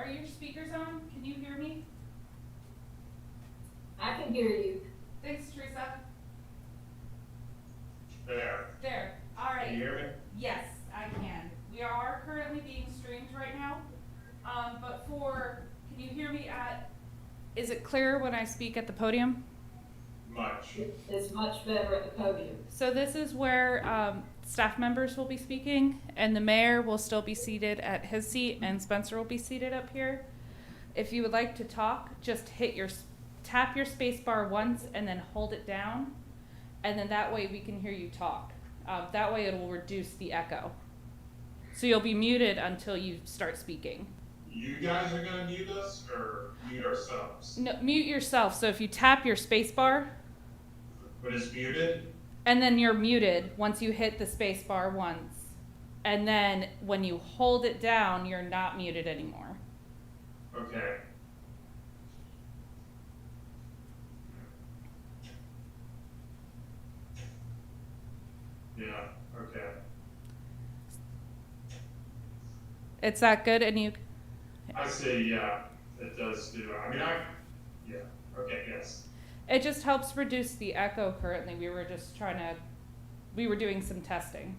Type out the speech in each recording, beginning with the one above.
are your speakers on? Can you hear me? I can hear you. Thanks, Teresa. There. All right. Can you hear me? Yes, I can. We are currently being streamed right now. Can you hear me is it clear when I speak at the podium? Much. It's much better at the podium. So this is where staff members will be speaking, and the mayor will still be seated at his seat, and Spencer will be seated up here. If you would like to talk, just tap your space bar once and then hold it down, and then that way we can hear you talk. That way it will reduce the echo. So you'll be muted until you start speaking. You guys are gonna mute us or mute ourselves? No, mute yourself. So if you tap your space bar, But it's muted? and then you're muted once you hit the space bar once. And then when you hold it down, you're not muted anymore. Okay. Yeah, okay. It's that good, and you. I see, yeah, it does do, yeah, okay, yes. It just helps reduce the echo currently. We were doing some testing.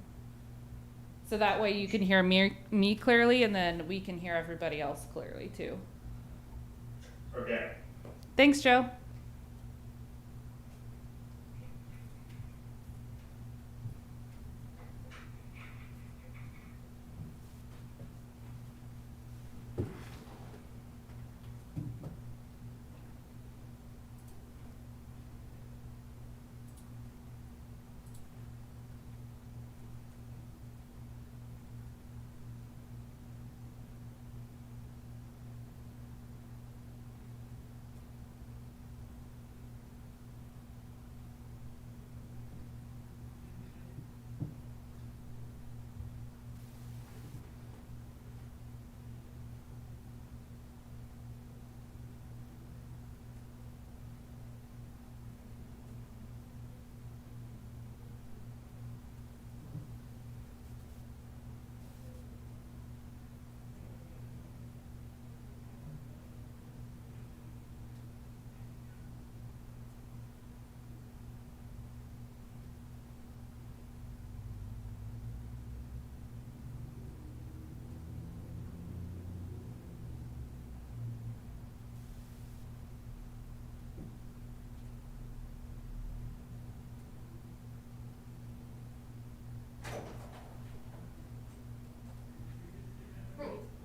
So that way you can hear me clearly, and then we can hear everybody else clearly too. Okay. Thanks, Joe.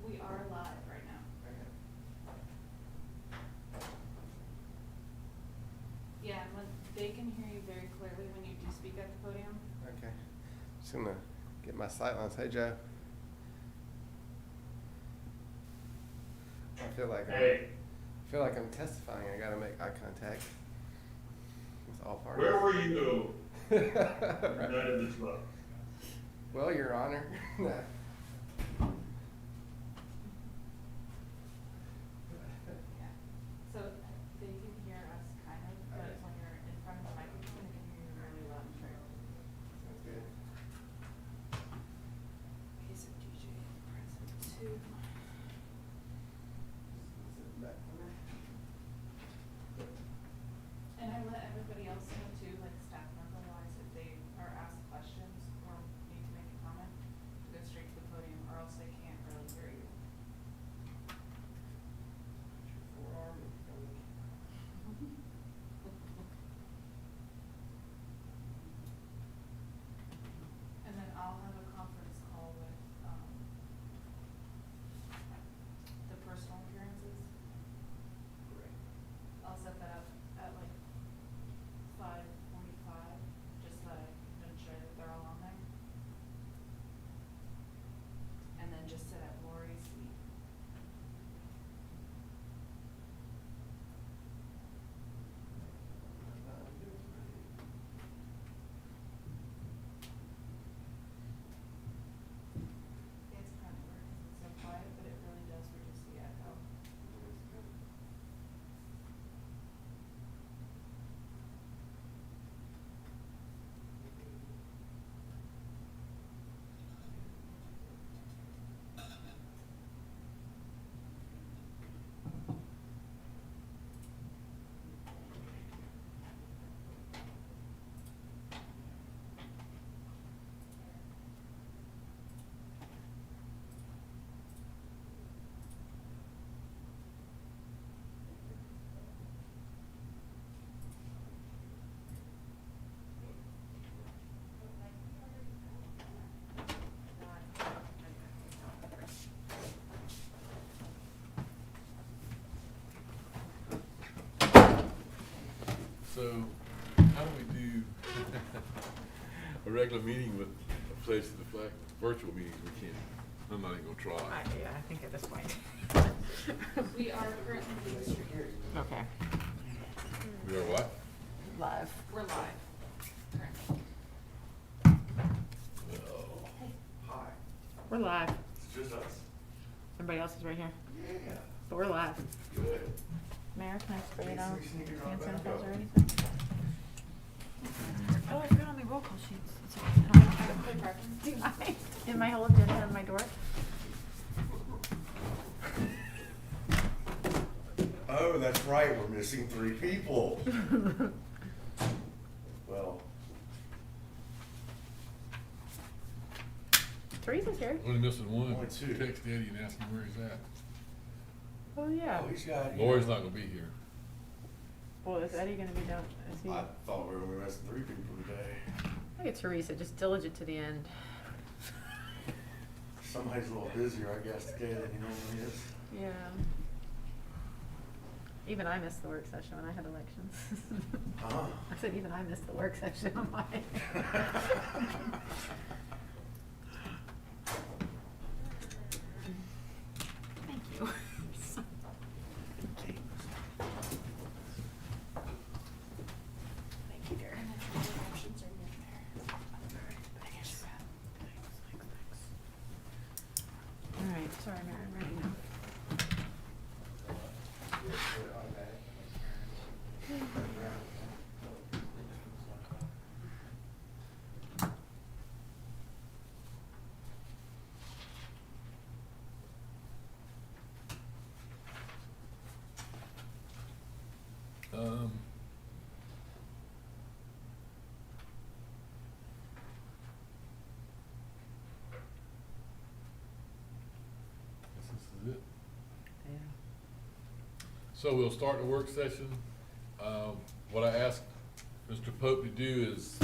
We are live right now. Yeah, they can hear you very clearly when you do speak at the podium. Okay. Just gonna get my sight lines. Hey, Joe. Hey, I feel like I'm testifying. I gotta make eye contact. It's all part where of were you it. the night of the 12th? Well, Your Honor. Yeah. So they can hear us kind of, but when you're in front of the microphone, they can hear you really loud and clear. Sounds good. Okay, so DJ present two. Back from there. And I let everybody else know too, like staff member wise, if they are asked questions or need to make a comment, to go straight to the regular meeting with a pledge to the flag, virtual meetings, we can't. I'm not even gonna try. Yeah, I think at this point. We are currently being streamed. Okay. We are what? Live. We're live. Currently. Hi. We're live. It's just us? Everybody else is right here. Yeah. But we're live. Good. Mayor, can I spray it Please, out? we sneak it on Hand back sanitizer up. or anything? Oh, I forgot on my roll call sheets. It's okay. I don't have to- Do I? In my whole agenda on my door? Oh, that's right, we're missing 3 people. Well, Teresa's here. Only missing one. Only 2. Text Eddie and ask him where he's at. Oh, yeah. oh, he's got. Lori's not gonna be here. Well, is Eddie gonna be down? Is he? I thought we were missing 3 people today. Look at Teresa, just diligent to the end. Somebody's a little busier, I guess, today than he normally is. Yeah. Even I missed the work session when I had elections. Huh? I said even I missed the work session on mine. Thank you. Thank you, dear. All right, sorry, Mary, I'm ready now. Um. Guess this is it. Yeah. So we'll start the work session. What I asked Mr. Pope to do is,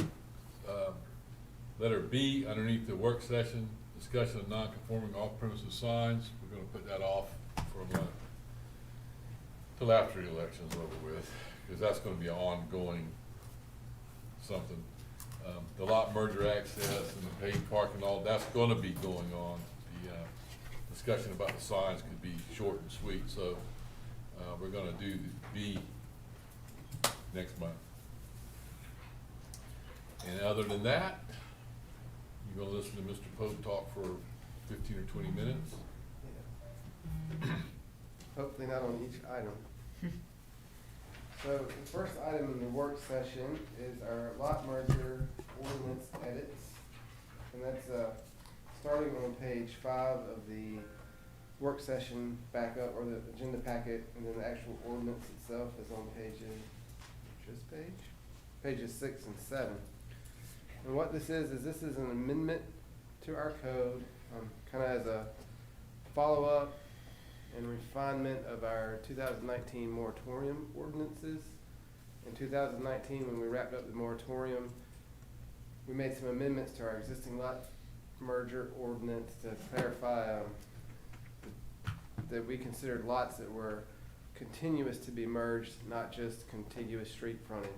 letter B underneath the work session, discussion of non-conforming off-premises signs. We're gonna put that off for a month, till after the election's over with, because that's gonna be an ongoing something. The lot merger access and the paid parking, all, that's gonna be going on. The, discussion about the signs could be short and sweet, so, we're gonna do the B next month. And other than that, you're gonna listen to Mr. Pope talk for 15 or 20 minutes? Yeah. Hopefully not on each item. So the first item in the work session is our lot merger ordinance edits. And that's, starting on page 5 of the work session backup, or the agenda packet, and then the actual ordinance itself is on pages 6 and 7. And what this is this is an amendment to our code, kind of as a follow-up and refinement of our 2019 moratorium ordinances. In 2019, when we wrapped up the moratorium, we made some amendments to our existing lot merger ordinance to clarify that we considered lots that were continuous to be merged, not just contiguous street frontage.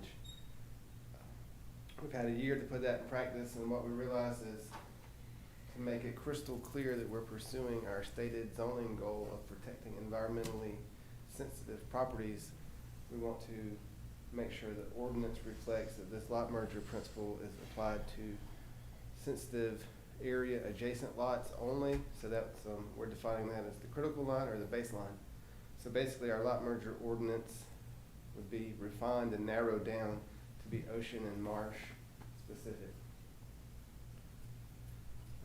We've had a year to put that in practice, and what we realized is to make it crystal clear that we're pursuing our stated zoning goal of protecting environmentally sensitive properties, we want to make sure that ordinance reflects that this lot merger principle is applied to sensitive area adjacent lots only. So that's, we're defining that as the critical line or the baseline. So basically our lot merger ordinance would be refined and narrowed down to be ocean and marsh specific.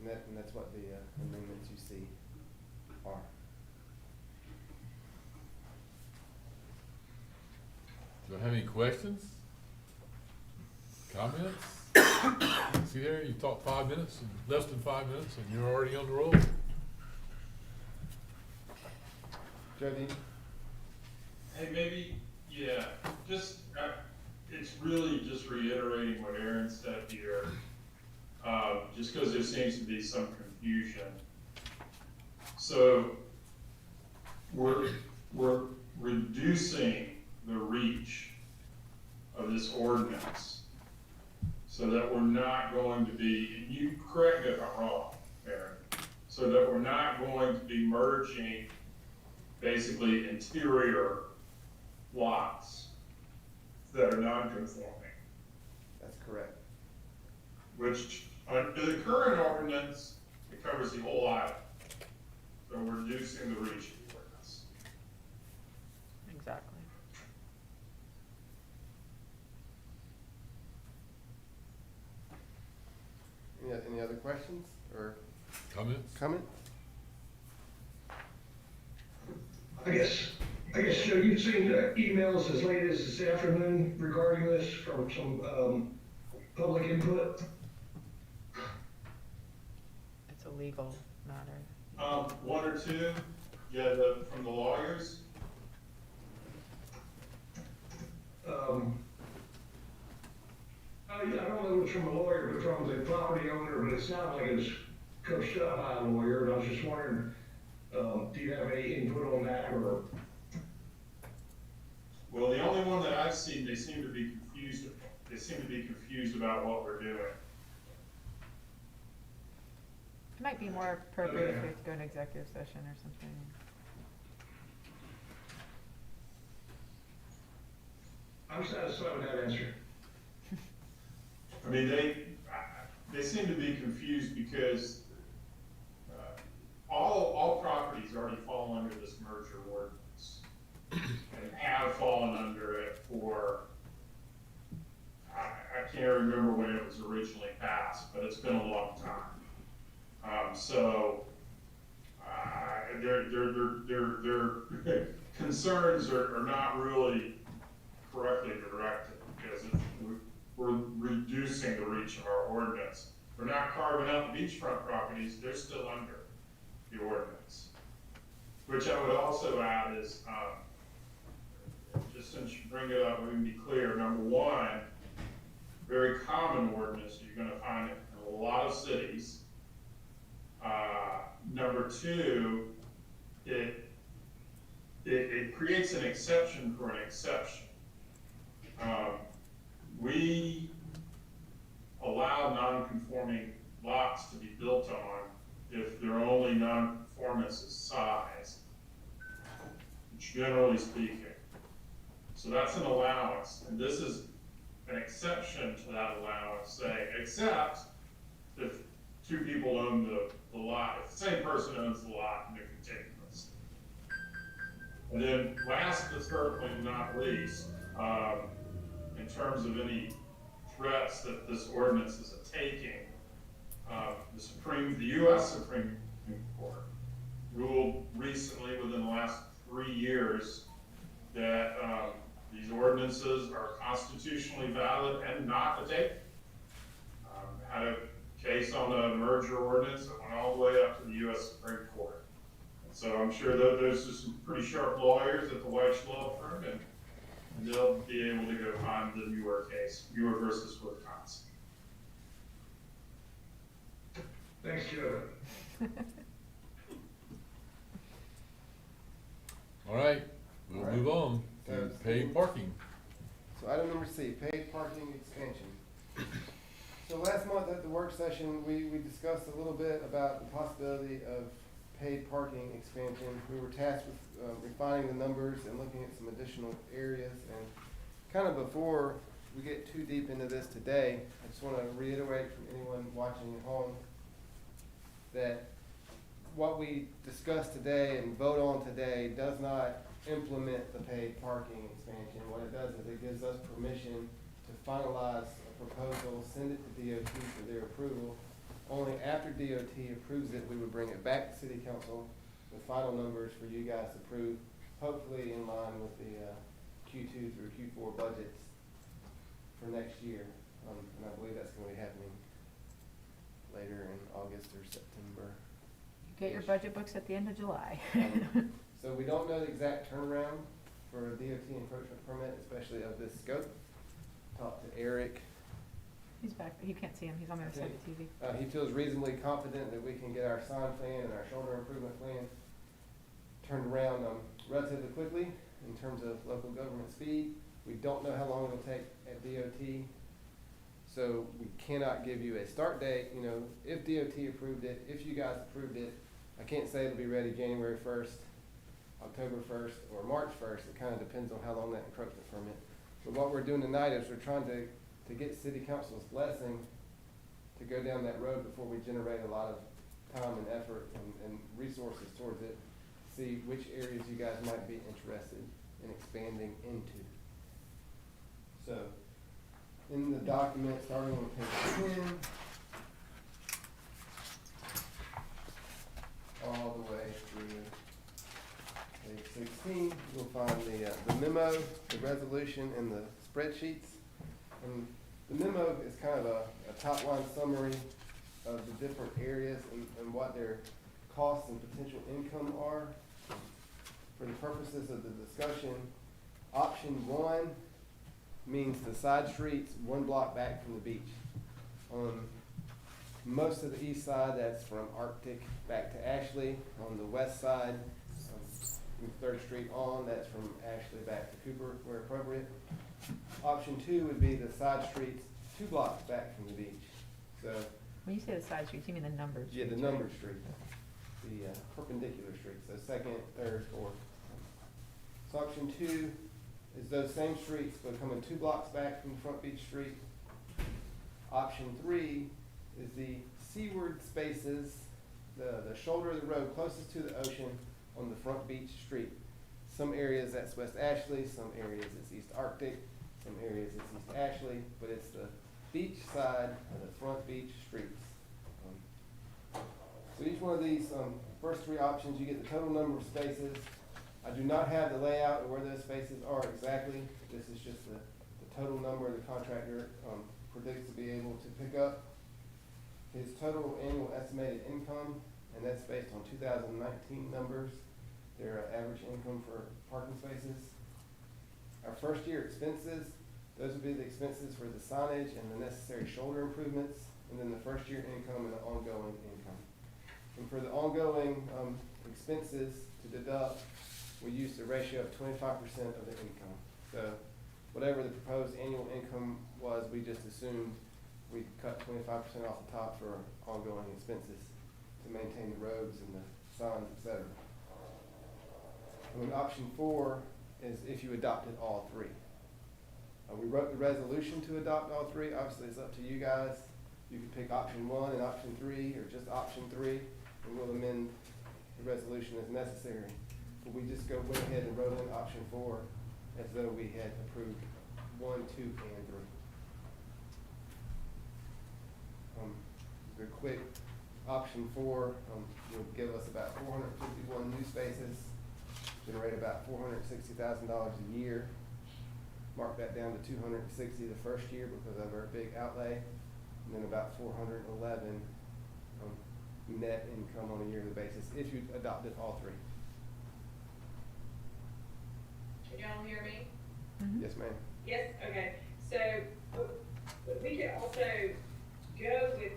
And that's what the amendments you see are. Do I have any questions? Comments? See there, you talked 5 minutes, and less than 5 minutes, and you're already on the roll. Jody? Hey, maybe, yeah, just, it's really just reiterating what Aaron said here, just because there seems to be some confusion. So, we're reducing the reach of this ordinance. so that we're not going to be, and you correct me if I'm wrong, Aaron, so that we're not going to be merging basically interior lots that are non-conforming, That's correct. which under the current ordinance, it covers the whole island. So we're reducing the reach of the ordinance. Exactly. Any other questions or Comments? comments? I guess, Joe, you've seen emails as late as this afternoon regarding this from some, public input? It's a legal matter. One or two, yeah, from the lawyers. I don't know if it's from a lawyer, but from the property owner, but it sounds like it's coached up by a lawyer, and I was just wondering, do you have any input on that, or? Well, the only one that I've seen, they seem to be confused, about what we're doing. It might be more appropriate if we have to go into executive session or something. I'm satisfied with that answer. I mean, they seem to be confused because, all properties already fall under this merger ordinance. And have fallen under it for, I can't remember when it was originally passed, but it's been a long time. Their concerns are not really correctly directed, because we're reducing the reach of our ordinance. We're not carving out the beachfront properties, they're still under the ordinance. Which I would also add is, just since you bring it up, we can be clear, number one, very common ordinance, you're gonna find it in a lot of cities. Number two, it creates an exception for an exception. We allow non-conforming lots to be built on if their only non-conformance is size, generally speaking. So that's an allowance, and this is an exception to that allowance, saying, except if two people own the lot, if the same person owns the lot and they're contiguous. And then last but certainly not least, in terms of any threats that this ordinance is taking, the U.S. Supreme Court ruled recently, within the last 3 years, that these ordinances are constitutionally valid and not a taking. Had a case on a merger ordinance that went all the way up to the U.S. Supreme Court. And so I'm sure that there's just some pretty sharp lawyers at the White Law Firm, and they'll be able to go find the Muir case, Muir versus Wisconsin. Thanks, Joe. All right, we'll All right. move on So to it's- paid parking. So item number C, paid parking expansion. So last month at the work session, we discussed a little bit about the possibility of paid parking expansion. We were tasked with refining the numbers and looking at some additional areas. And kind of before we get too deep into this today, I just want to reiterate from anyone watching at home that what we discuss today and vote on today does not implement the paid parking expansion. What it does is it gives us permission to finalize a proposal, send it to DOT for their approval. Only after DOT approves it, we would bring it back to City Council with final numbers for you guys to approve, hopefully in line with the Q2 through Q4 budgets for next year. And I believe that's going to be happening later in August or September. Get your budget books at the end of July. So we don't know the exact turnaround for a DOT encroachment permit, especially of this scope. Talked to Eric. He's back, you can't see him, he's on the other side of the TV. He feels reasonably confident that we can get our sign plan and our shoulder improvement plan turned around relatively quickly in terms of local government speed. We don't know how long it'll take at DOT. So we cannot give you a start date, you know, if DOT approved it, if you guys approved it, I can't say it'll be ready January first, October first, or March first. It kinda depends on how long that encroachment permit. But what we're doing tonight is we're trying to get city council's blessing to go down that road before we generate a lot of time and effort and resources towards it. See which areas you guys might be interested in expanding into. So, in the document, starting on page 10, all the way through page 16, you'll find the memo, the resolution, and the spreadsheets. And the memo is kind of a top-line summary of the different areas and what their costs and potential income are. For the purposes of the discussion, option 1 means the side streets 1 block back from the beach. On most of the east side, that's from Arctic back to Ashley. On the west side, from 3rd Street on, that's from Ashley back to Cooper where appropriate. Option 2 would be the side streets 2 blocks back from the beach. So, When you say the side streets, you mean the numbered yeah, streets, the right? numbered streets, the perpendicular streets, so 2nd, 3rd, 4th. So option 2 is those same streets, but coming 2 blocks back from Front Beach Street. Option 3 is the seaward spaces, the shoulder of the road closest to the ocean on the Front Beach Street. Some areas that's West Ashley, some areas it's East Arctic, some areas it's East Ashley, but it's the beach side of the Front Beach Streets. So each one of these first 3 options, you get the total number of spaces. I do not have the layout of where those spaces are exactly. This is just the total number the contractor predicts to be able to pick up. His total annual estimated income, and that's based on 2019 numbers. Their average income for parking spaces. Our first year expenses, those would be the expenses for the signage and the necessary shoulder improvements, and then the first year income and the ongoing income. And for the ongoing expenses to deduct, we used a ratio of 25% of the income. So whatever the proposed annual income was, we just assumed we'd cut 25% off the top for ongoing expenses to maintain the roads and the signs, et cetera. And then option 4 is if you adopted all 3. We wrote the resolution to adopt all 3. Obviously, it's up to you guys. You could pick option 1 and option 3, or just option 3, and we'll amend the resolution as necessary. But we just went ahead and wrote in option 4 as though we had approved 1, 2, and 3. The quick option 4 will give us about 451 new spaces, generate about $460,000 a year. Mark that down to 260 the first year because of our big outlay, and then about 411 net income on a yearly basis if you adopted all 3. Can y'all hear me? Mhm. Yes, ma'am. Yes, okay, so, but we could also go with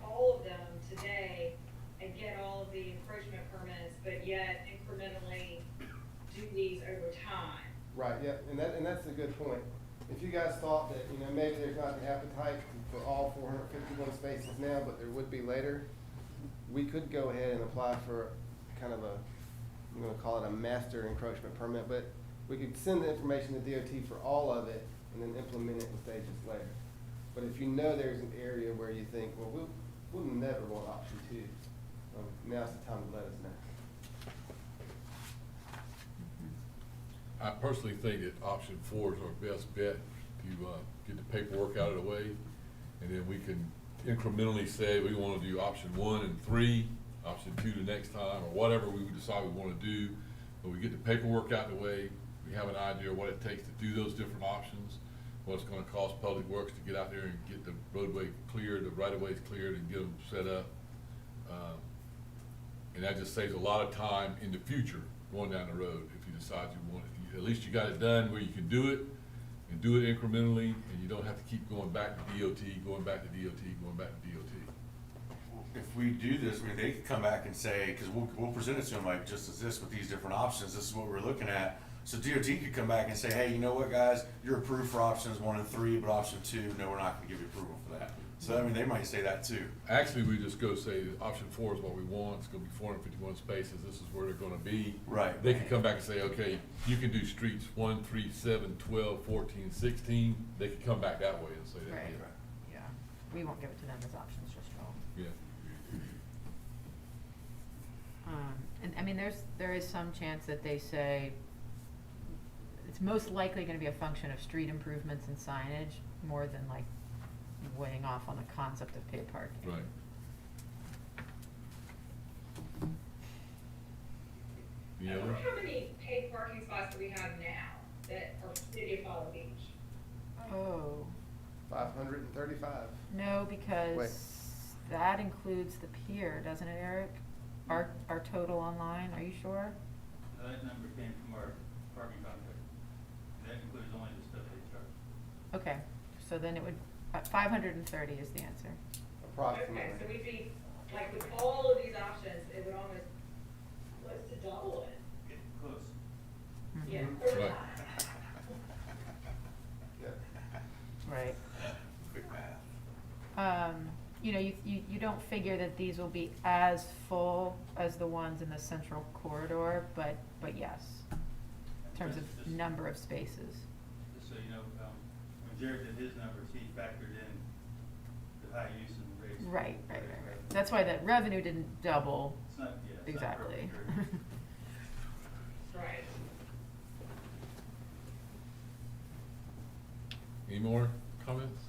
all of them today and get all of the encroachment permits, but yet incrementally do these over time. Right, yeah, and that's a good point. If you guys thought that, you know, maybe there's not the appetite for all 451 spaces now, but there would be later, we could go ahead and apply for kind of I'm gonna call it a master encroachment permit, but we could send the information to DOT for all of it and then implement it in stages later. But if you know there's an area where you think, well, we'll never want option 2, now's the time to let us know. I personally think that option 4 is our best bet to get the paperwork out of the way, and then we can incrementally say we want to do option 1 and 3, option 2 the next time, or whatever we decide we want to do. But we get the paperwork out of the way, we have an idea of what it takes to do those different options, what it's going to cost Public Works to get out there and get the roadway cleared, the right-of-ways cleared, and get them set up. And that just saves a lot of time in the future going down the road if you decide you want it. At least you got it done where you can do it, and do it incrementally, and you don't have to keep going back to DOT, going back to DOT, going back to DOT. If we do this, I mean, they could come back and say, because we'll present it to them like just as this with these different options, this is what we're looking at. So DOT could come back and say, hey, you know what, guys, you're approved for options 1 and 3, but option 2, no, we're not gonna give you approval for that. So, I mean, they might say that too. Actually, we just go say, option 4 is what we want, it's gonna be 451 spaces, this is where they're gonna be. Right. They can come back and say, okay, you can do streets 1, 3, 7, 12, 14, 16, they could come back that way and say that. Right. Yeah, we won't give it to them as options, just roll. Yeah. And I mean, there is some chance that they say, it's most likely gonna be a function of street improvements and signage, more than like weighing off on the concept of paid parking. Right. I The wonder other? how many paid parking spots do we have now that are City of Follow Beach? Oh, 535. no, Wait. because that includes the pier, doesn't it, Eric? Our total online, are you sure? That number came from our parking contract. That includes only the stuff they charge. Okay, so then it would, 530 is the answer. Approximately. Okay, so we'd be, like, with all of these options, it would almost, close to double it. Get close. Mhm. Yeah. Right. Yeah. Right. Quick math. You know, you don't figure that these will be as full as the ones in the central corridor, but yes, in terms of Just- number of spaces. Just so you know, when Jared did his numbers, he factored in the high use and rates. Right. That's why that revenue didn't double. It's not, yeah, it's not Exactly. perfect. Right. Any more comments?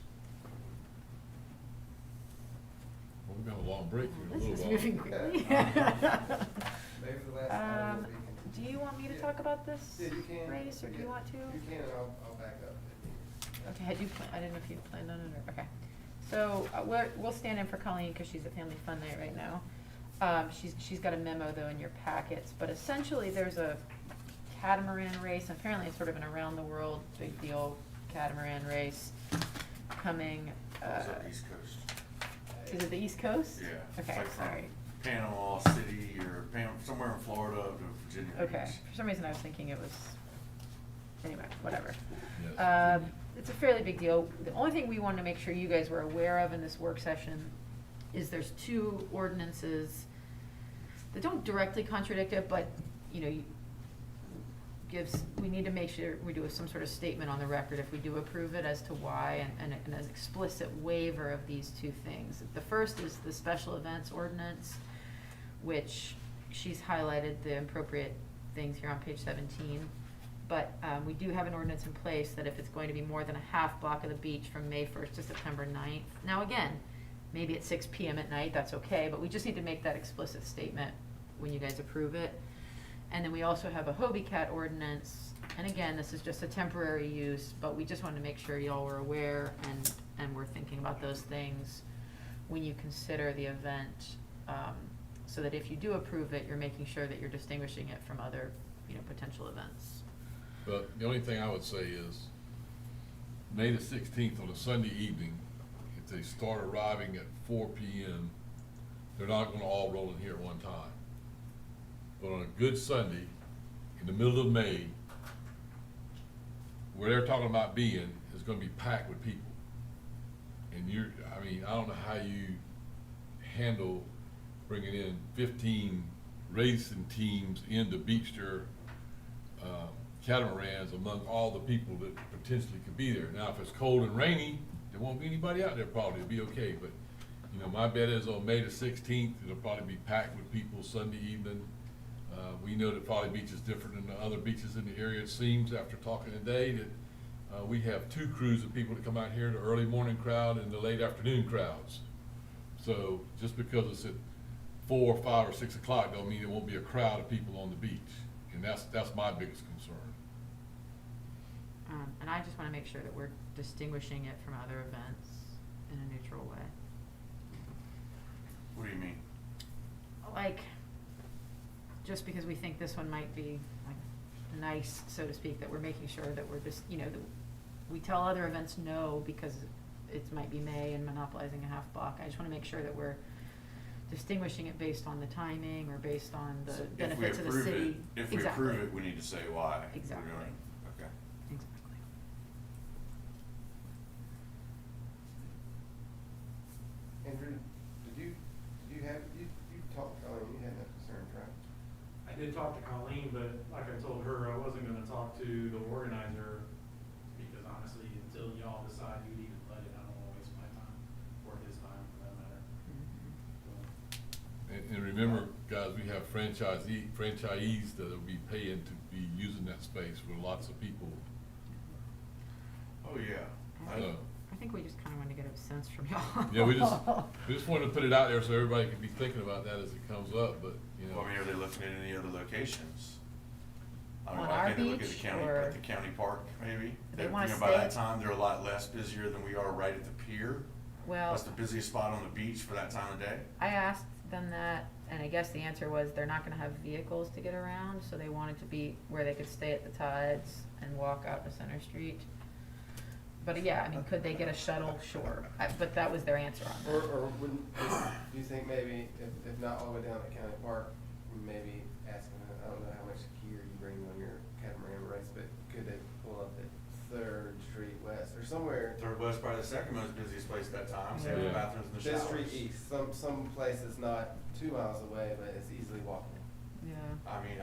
Well, we've got a long break here in a This little is while. moving quickly. Maybe the last time will be. Do you want me to Yeah. talk about this Yeah, you can. race, or do you want to? You can, and I'll back up. Okay, I didn't know if you planned on it or, okay. So, we'll stand in for Colleen because she's at Family Fun Night right now. She's got a memo though in your packets, but essentially there's a catamaran race, and apparently it's sort of an around the world big deal catamaran race coming, It's up East Coast. is it the East Coast? Yeah. It's Okay, like from sorry. Panama City or somewhere in Florida to Virginia Beach. Okay, for some reason I was thinking it was, anyway, whatever. Yes. It's a fairly big deal. The only thing we wanted to make sure you guys were aware of in this work session is there's 2 ordinances that don't directly contradict it, but, you know, we need to make sure we do some sort of statement on the record if we do approve it as to why, and an explicit waiver of these 2 things. The first is the special events ordinance, which she's highlighted the appropriate things here on page 17. But we do have an ordinance in place that if it's going to be more than a half block of the beach from May 1st to September 9th. Now again, maybe at 6 p.m. at night, that's okay, but we just need to make that explicit statement when you guys approve it. And then we also have a Hobie Cat ordinance, and again, this is just a temporary use, but we just wanted to make sure y'all were aware and we're thinking about those things when you consider the event, so that if you do approve it, you're making sure that you're distinguishing it from other, potential events. But the only thing I would say is, May the 16th on a Sunday evening, if they start arriving at 4 p.m., they're not gonna all roll in here at one time. But on a good Sunday, in the middle of May, where they're talking about being is gonna be packed with people. And I don't know how you handle bringing in 15 racing teams into Beechster, catamarans among all the people that potentially could be there. Now, if it's cold and rainy, there won't be anybody out there probably, it'll be okay, but, my bet is on May the 16th, it'll probably be packed with people Sunday evening. We know that Folly Beach is different than the other beaches in the area, it seems, after talking today, that we have 2 crews of people that come out here, the early morning crowd and the late afternoon crowds. So, just because it's at 4, 5, or 6 o'clock, don't mean there won't be a crowd of people on the beach, and that's my biggest concern. And I just wanna make sure that we're distinguishing it from other events in a neutral way. What do you mean? Like, just because we think this one might be like nice, so to speak, that we're making sure that we're just, that we tell other events no because it might be May and monopolizing a half block. I just wanna make sure that we're distinguishing it based on the timing or based on the So if we benefits of the approve it- city. If we Exactly. approve it, we need to say why. we're Exactly. doing it. Okay. Exactly. Andrew, you talked, you had no concerns, right? I did talk to Colleen, but like I told her, I wasn't gonna talk to the organizer, because honestly, until y'all decide who needs a budget, I don't wanna waste my time or his time for that matter. So, And remember, guys, we have franchisees that will be paying to be using that space with lots of people. Oh, yeah. I think we just kinda wanted to get a sense from y'all. Yeah, we just wanted to put it out there so everybody can be thinking about that as it comes up, but, you know. Well, I mean, are they looking at any other locations? I mean, On why our can't they look at the beach, county, or- at the county park, maybe? They They're- wanna you know, by that stay- time, they're a lot less busier than we are right at the pier. Well, That's the busiest spot on the beach for that time of day. I asked them that, and I guess the answer was they're not gonna have vehicles to get around, so they wanted to be where they could stay at the tides and walk out to Center Street. But yeah, I mean, could they get a shuttle? Sure, but that was their answer on that. Or wouldn't, do you think maybe, if not all the way down at County Park, maybe asking, I don't know how much gear you bring on your catamaran race, but could they pull up at Third Street West or somewhere? Third West, probably the second most busiest place at that time, so they have Yeah. the bathrooms and the Fifth showers. Street East, some place that's not 2 miles away, but it's easily walkable. Yeah. I mean,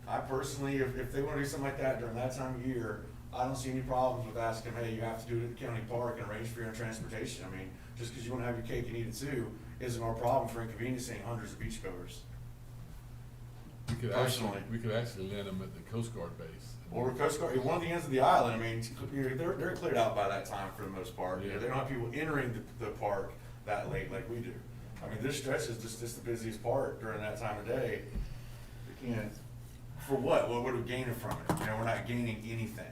I personally, if they wanna do something like that during that time of year, I don't see any problems with asking, hey, you have to do it at the county park and arrange for your own transportation. I mean, just cause you wanna have your cake and eat it too, isn't our problem for inconveniencing hundreds of beachgoers. Personally. We could actually land them at the Coast Guard base. Or Coast Guard, one of the ends of the island, I mean, they're cleared out by that time for the most part. You know, they don't have people entering the park that late like we do. I mean, this stretch is just the busiest part during that time of day. You can't, for what? What are we gaining from it? You know, we're not gaining anything.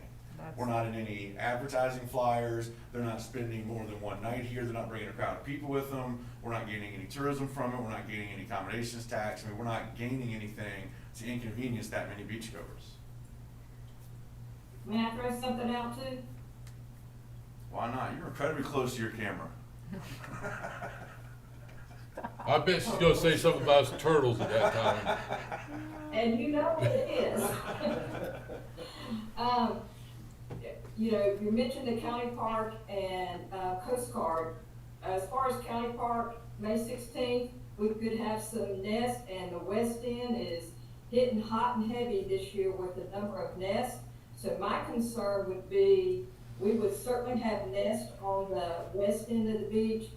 We're not in any advertising flyers. They're not spending more than one night here. They're not bringing a crowd of people with them. We're not gaining any tourism from it. We're not gaining any accommodations tax. I mean, we're not gaining anything to inconvenience that many beachgoers. May I throw something out too? Why not? You're incredibly close to your camera. I bet she's gonna say something about us turtles at that time. And you know what it is. You know, you mentioned the county park and, Coast Guard. As far as county park, May 16th, we could have some nests, and the West End is hitting hot and heavy this year with the number of nests. So my concern would be, we would certainly have nests on the west end of the beach.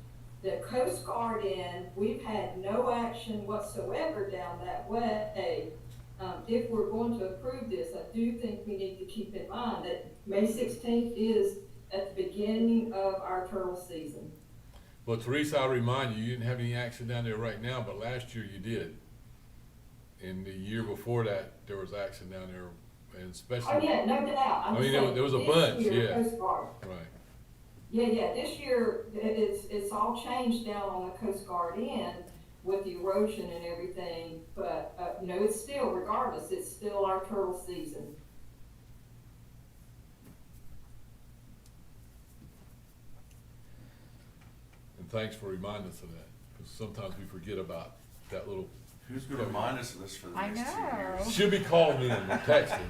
The Coast Guard end, we've had no action whatsoever down that way. If we're going to approve this, I do think we need to keep in mind that May 16th is at the beginning of our turtle season. Well, Teresa, I'll remind you, you didn't have any action down there right now, but last year you did. And the year before that, there was action down there, and especially. Oh, yeah, no doubt. I'm I mean, saying there was a this bunch, year, yeah. Coast Guard. Right. Yeah, this year, it's all changed down on the Coast Guard end with the erosion and everything, but, you know, it's still, regardless, it's still our turtle season. And thanks for reminding us of that, because sometimes we forget about that little. Who's gonna remind us of this for the I next 2 know. years? She'll be calling me and texting.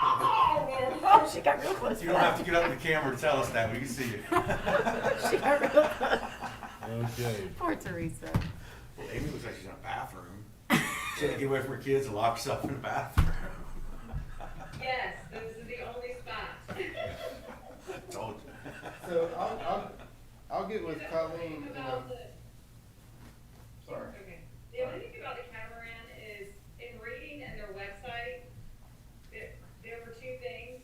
Oh, she got real close. You don't have to get up to the camera to tell us that, we can see you. She got real close. Okay. Poor Teresa. Well, Amy looks like she's in a bathroom. She had to get away from her kids and lock herself in the bathroom. Yes, this is the only spot. Told you. So I'll get with Colleen, The other thing about sorry. Okay. The other thing about the catamaran is, in reading and their website, there were two things.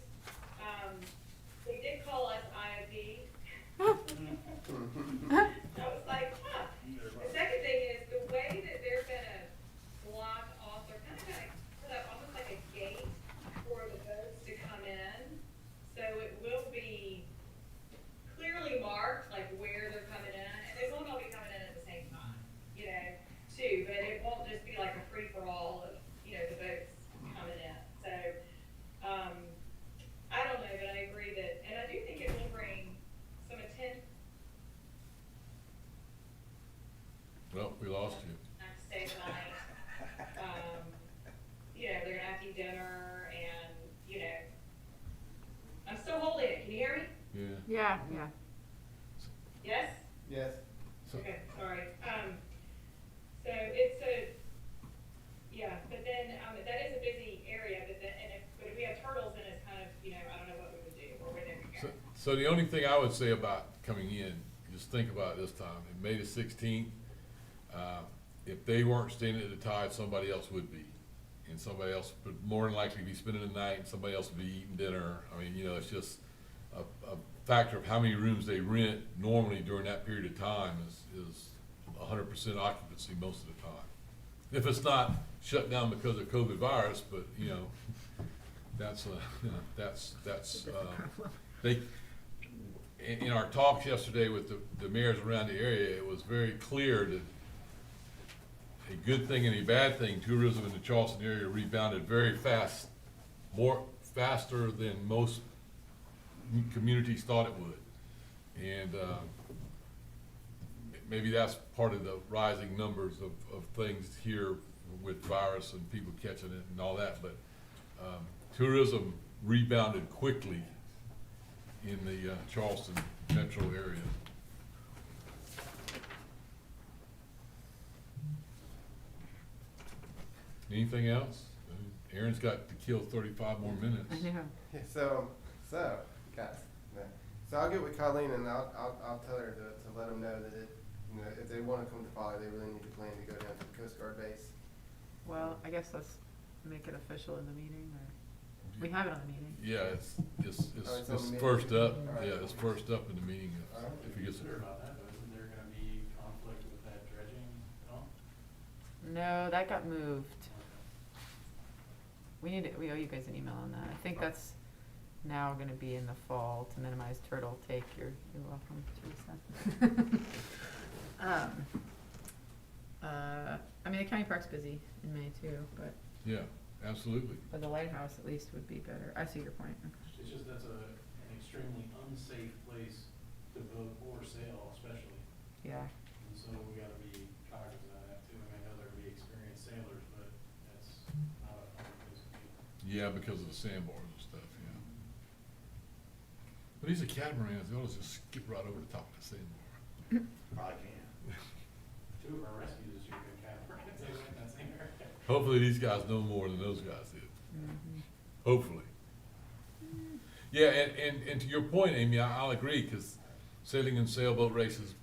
They did call us IOP. I was like, huh. The second thing is, the way that they're gonna block off, they're kind of gonna put up almost like a gate for the boats to come in. So it will be clearly marked, like where they're coming in, and they won't all be coming So the only thing I would say about coming in, just think about it this time, in May the 16th, if they weren't staying at the Tide, somebody else would be. And somebody else would more than likely be spending the night, and somebody else would be eating dinner. I mean, you know, it's just a factor of how many rooms they rent normally during that period of time is 100% occupancy most of the time. If it's not shut down because of COVID virus, but, you know, that's, they, in our talks yesterday with the mayors around the area, it was very clear that a good thing and a bad thing, tourism in the Charleston area rebounded very fast, faster than most communities thought it would. And maybe that's part of the rising numbers of things here with virus and people catching it and all that, but tourism rebounded quickly in the Charleston metro area. Anything else? Aaron's got to kill 35 more minutes. I know. Yeah, so, guys, no. So I'll get with Colleen and I'll tell her to let them know that you know, if they wanna come to Folly, they really need to plan to go down to the Coast Guard base. Well, I guess let's make it official in the meeting, or, we have it on the meeting. Yeah, it's Oh, it's on the meeting. first up. All right. Yeah, it's first up in the meeting if he gets Consider it. about that, though, isn't there gonna be conflict with that dredging at all? No, that got moved. We owe you guys an email on that. I think that's now gonna be in the fall to minimize turtle take. You're welcome, Teresa. I mean, the county park's busy in May too, but Yeah, absolutely. the lighthouse at least would be better. I see your point. Okay. It's just that's an extremely unsafe place to boat or sail, especially. Yeah, And so we gotta be cognizant of that too. I mean, I know there'll be experienced sailors, but that's not a fun place to be. Yeah, because of the sandbars and stuff, yeah. But these are catamarans, they'll just skip right over the top of the sandbar. Probably can. Two of our rescues are good catamarans, they went in that same area. Hopefully these guys know more than those guys did. mhm. Hopefully. Yeah, and to your point, Amy, I'll agree, because sailing and sailboat races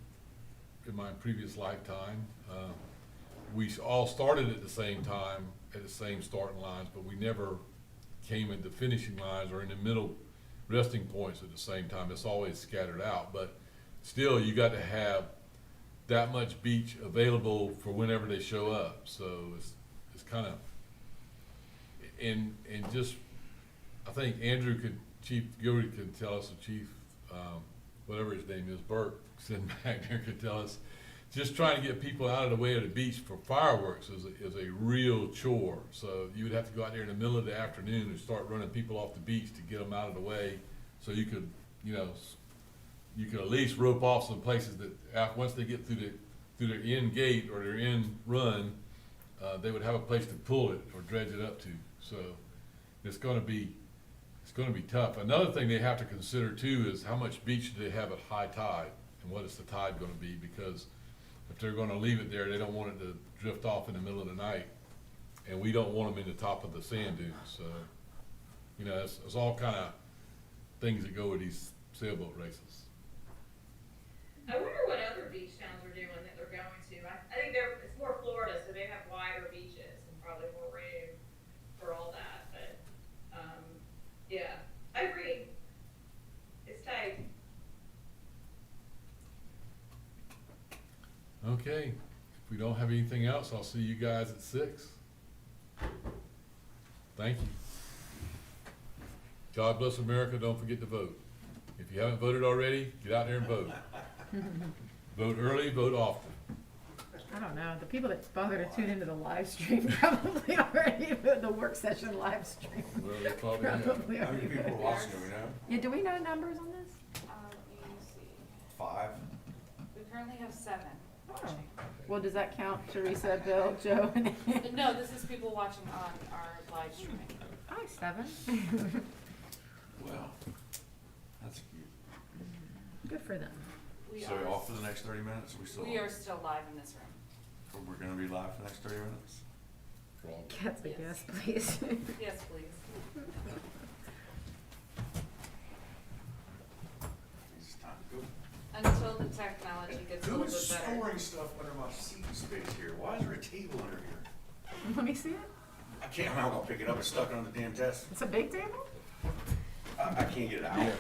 in my previous lifetime, we all started at the same time, at the same starting lines, but we never came into finishing lines or in the middle resting points at the same time. It's always scattered out, but still you got to have that much beach available for whenever they show up. So it's kind of, and just, I think Andrew Chief Gilbert could tell us, or Chief, whatever his name is, Burke, sitting back there could tell us, just trying to get people out of the way of the beach for fireworks is a real chore. So you would have to go out there in the middle of the afternoon and start running people off the beach to get them out of the way, so you could, you know, you could at least rope off some places that once they get through their end gate or their end run, they would have a place to pull it or dredge it up to. So it's going to be tough. Another thing they have to consider too is how much beach do they have at high tide, and what is the tide going to be? Because if they're going to leave it there, they don't want it to drift off in the middle of the night, and we don't want them in the top of the sand dunes. So, you know, it's all kind of things that go with these sailboat races. I wonder what other beach towns are doing that they're going to. I think it's more Florida, so they have wider beaches and probably more room for all that, but, yeah, I agree. It's tight. Okay, if we don't have anything else, I'll see you guys at 6. Thank you. God bless America, don't forget to vote. If you haven't voted already, get out there and vote. Vote early, vote often. I don't know, the people that bother to tune into the live stream probably already, the work session live stream. Well, they probably have. Probably How many already people are voted. watching, do we know? Yeah, do we know numbers on this? Let me see. 5? We currently have 7 watching. Well, does that count Teresa, Bill, Joe, and No, this is people watching on our live streaming. Hi, 7. Well, that's cute. Good for them. We So are, off for the next 30 minutes, or we still? we are still live in this room. Or we're gonna be live for the next 30 minutes? That's a yes, please. Yes, please. time to go. Until the technology gets a Who little is bit better. storing stuff under my seat space here? Why is there a table under here? Let me see it. I can't, I'm not gonna pick it up, it's stuck on the damn desk. It's a big table? I can't get it out.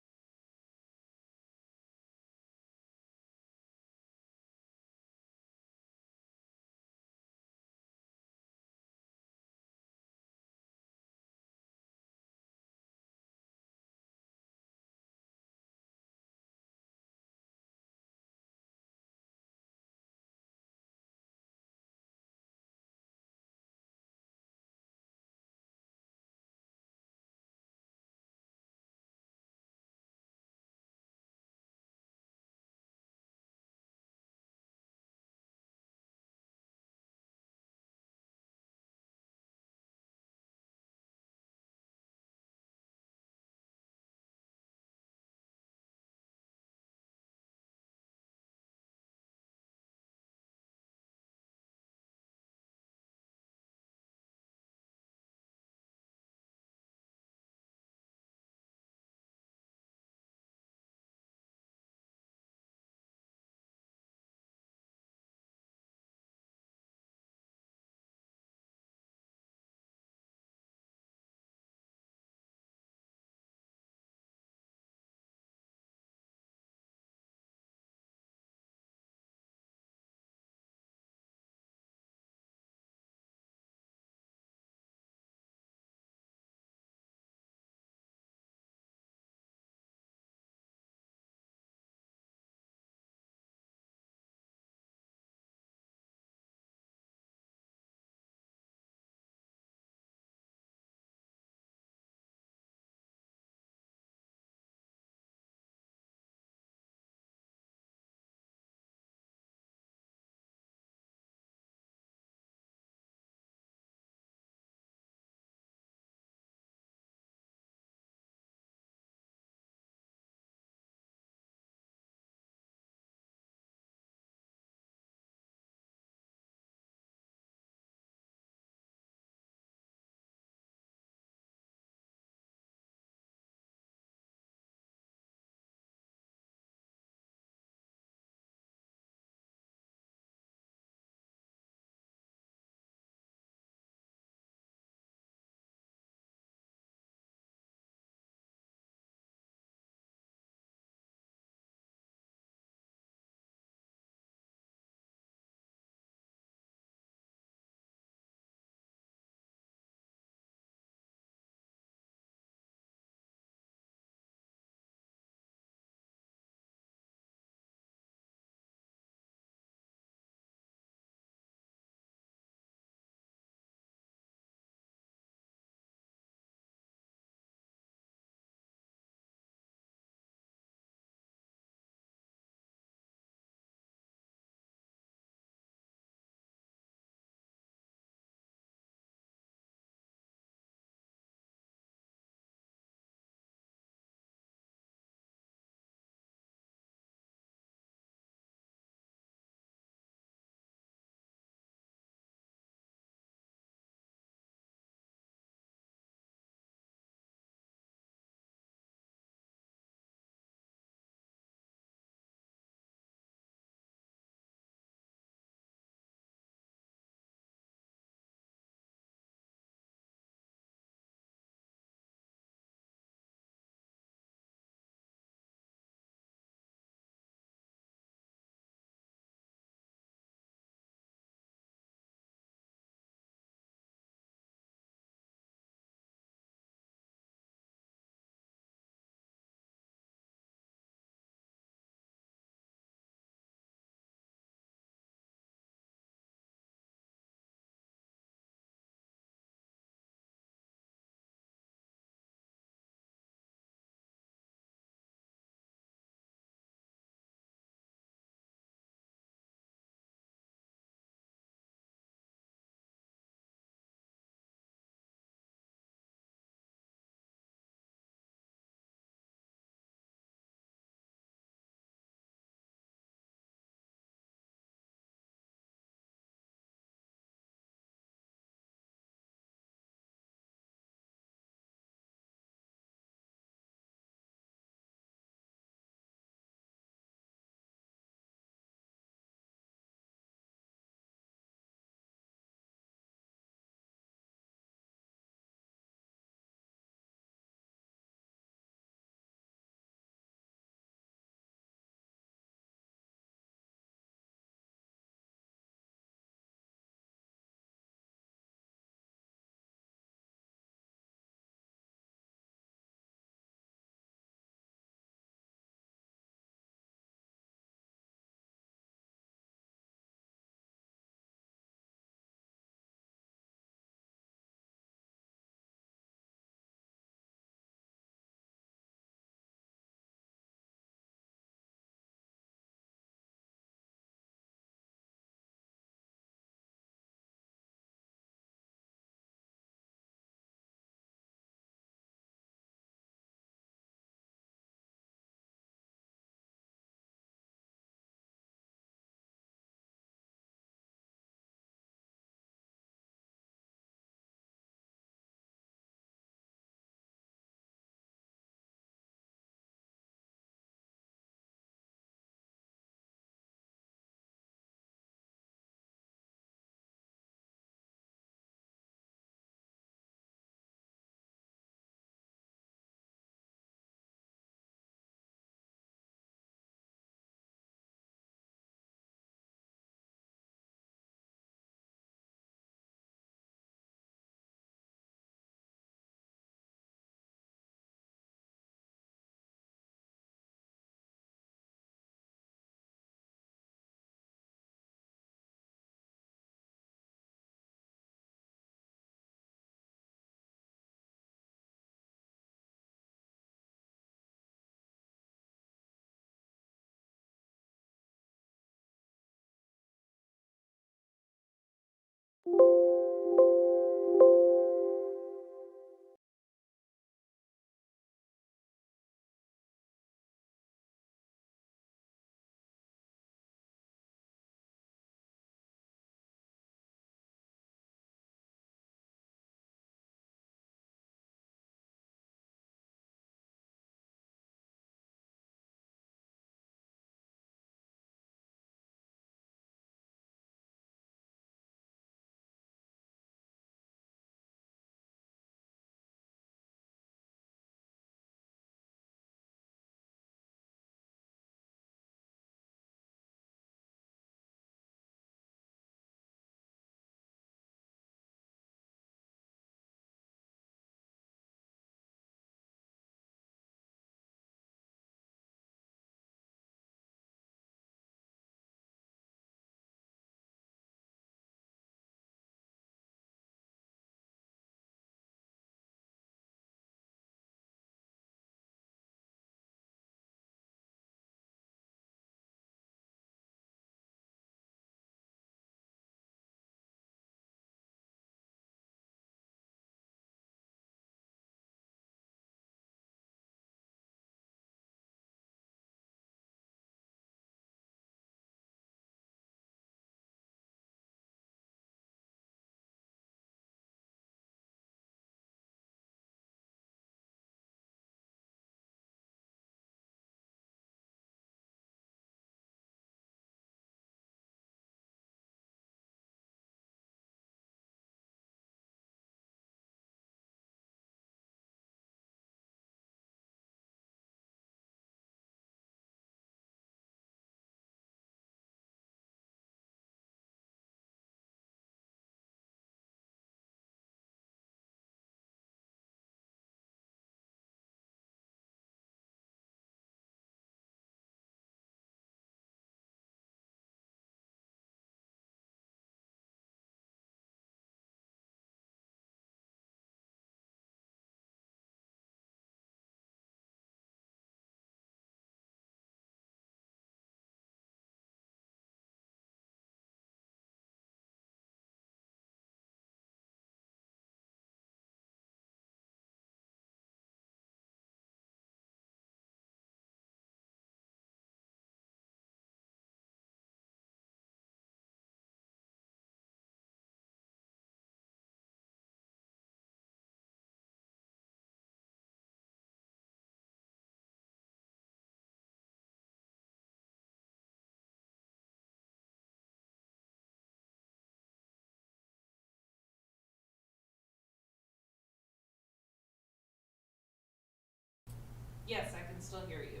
Yes, I can still hear you.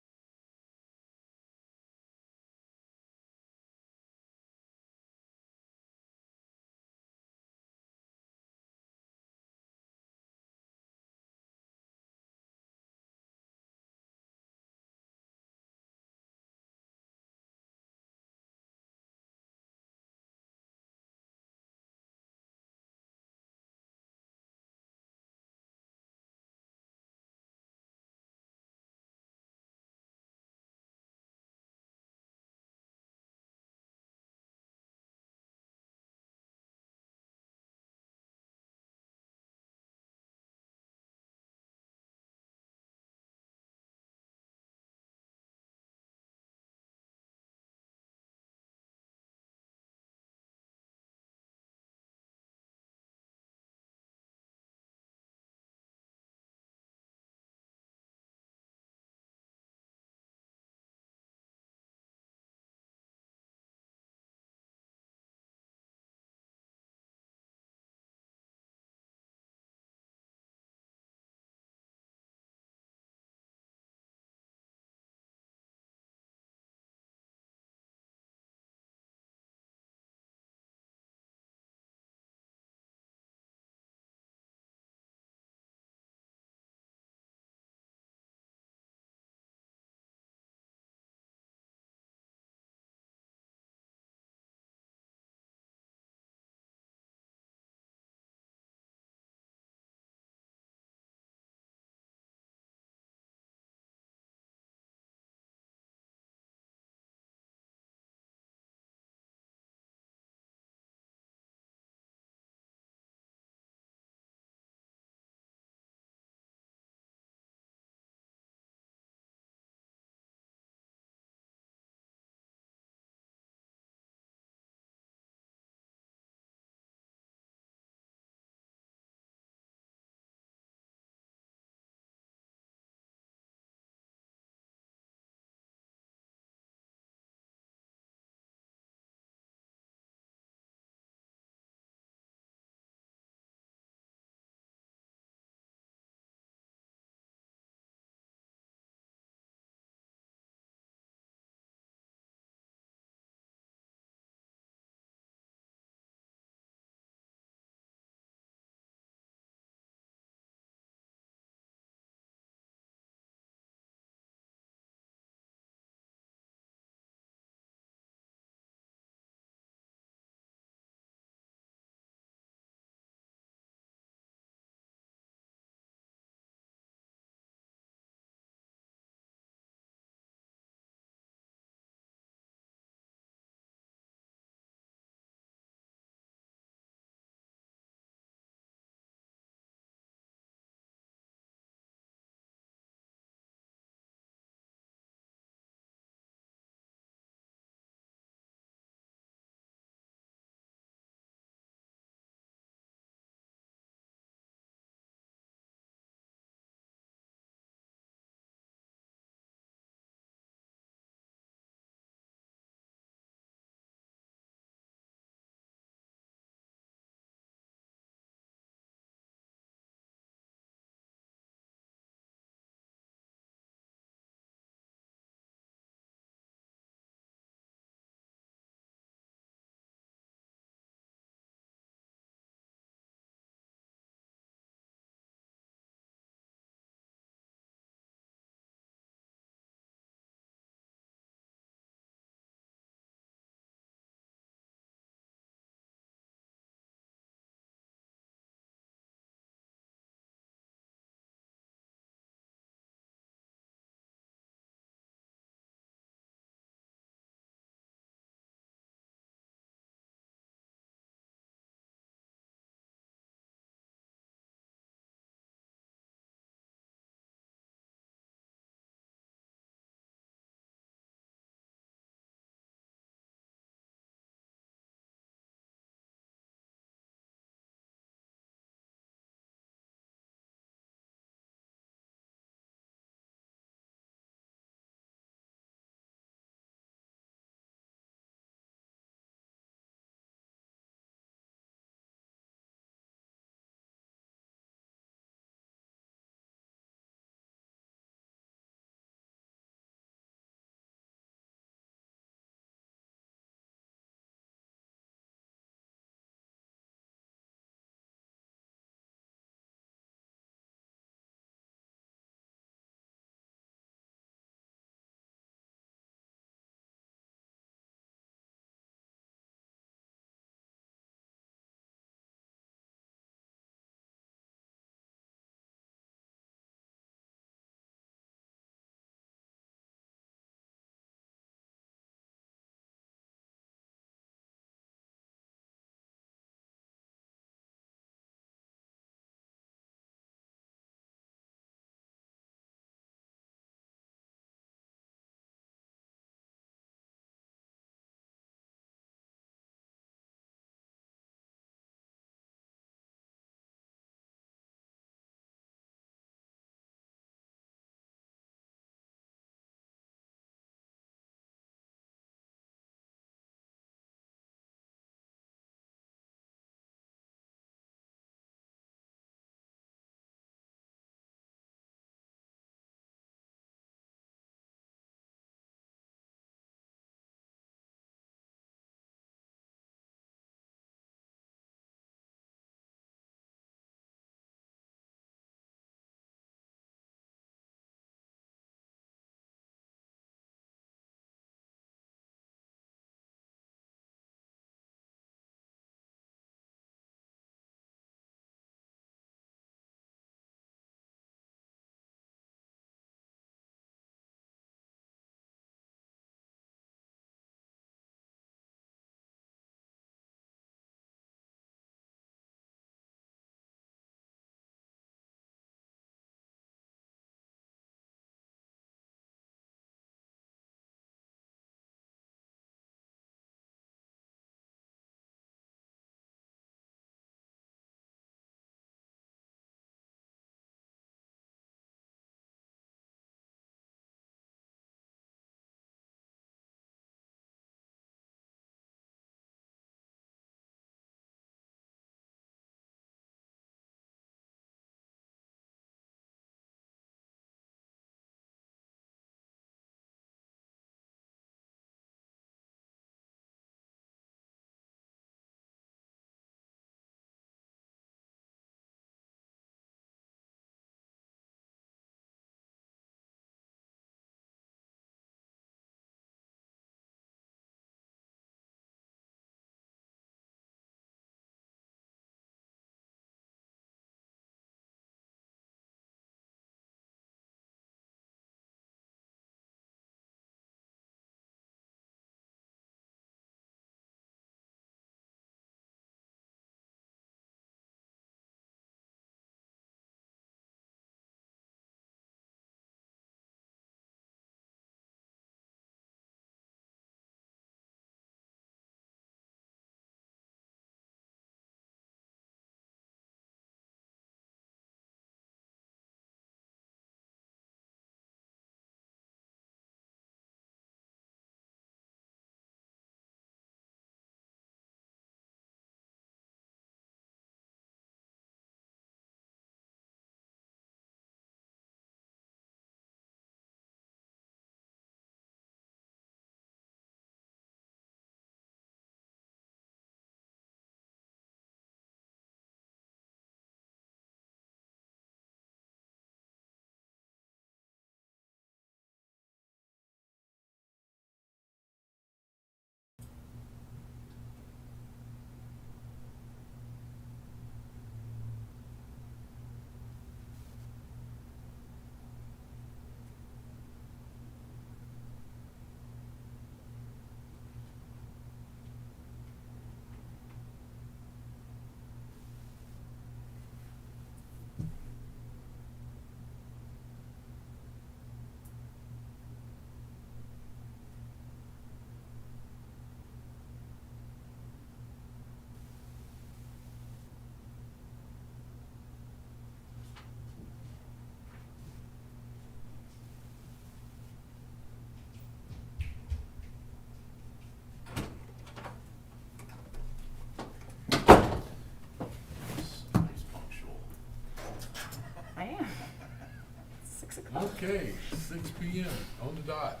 Okay, 6 p.m. on the dot.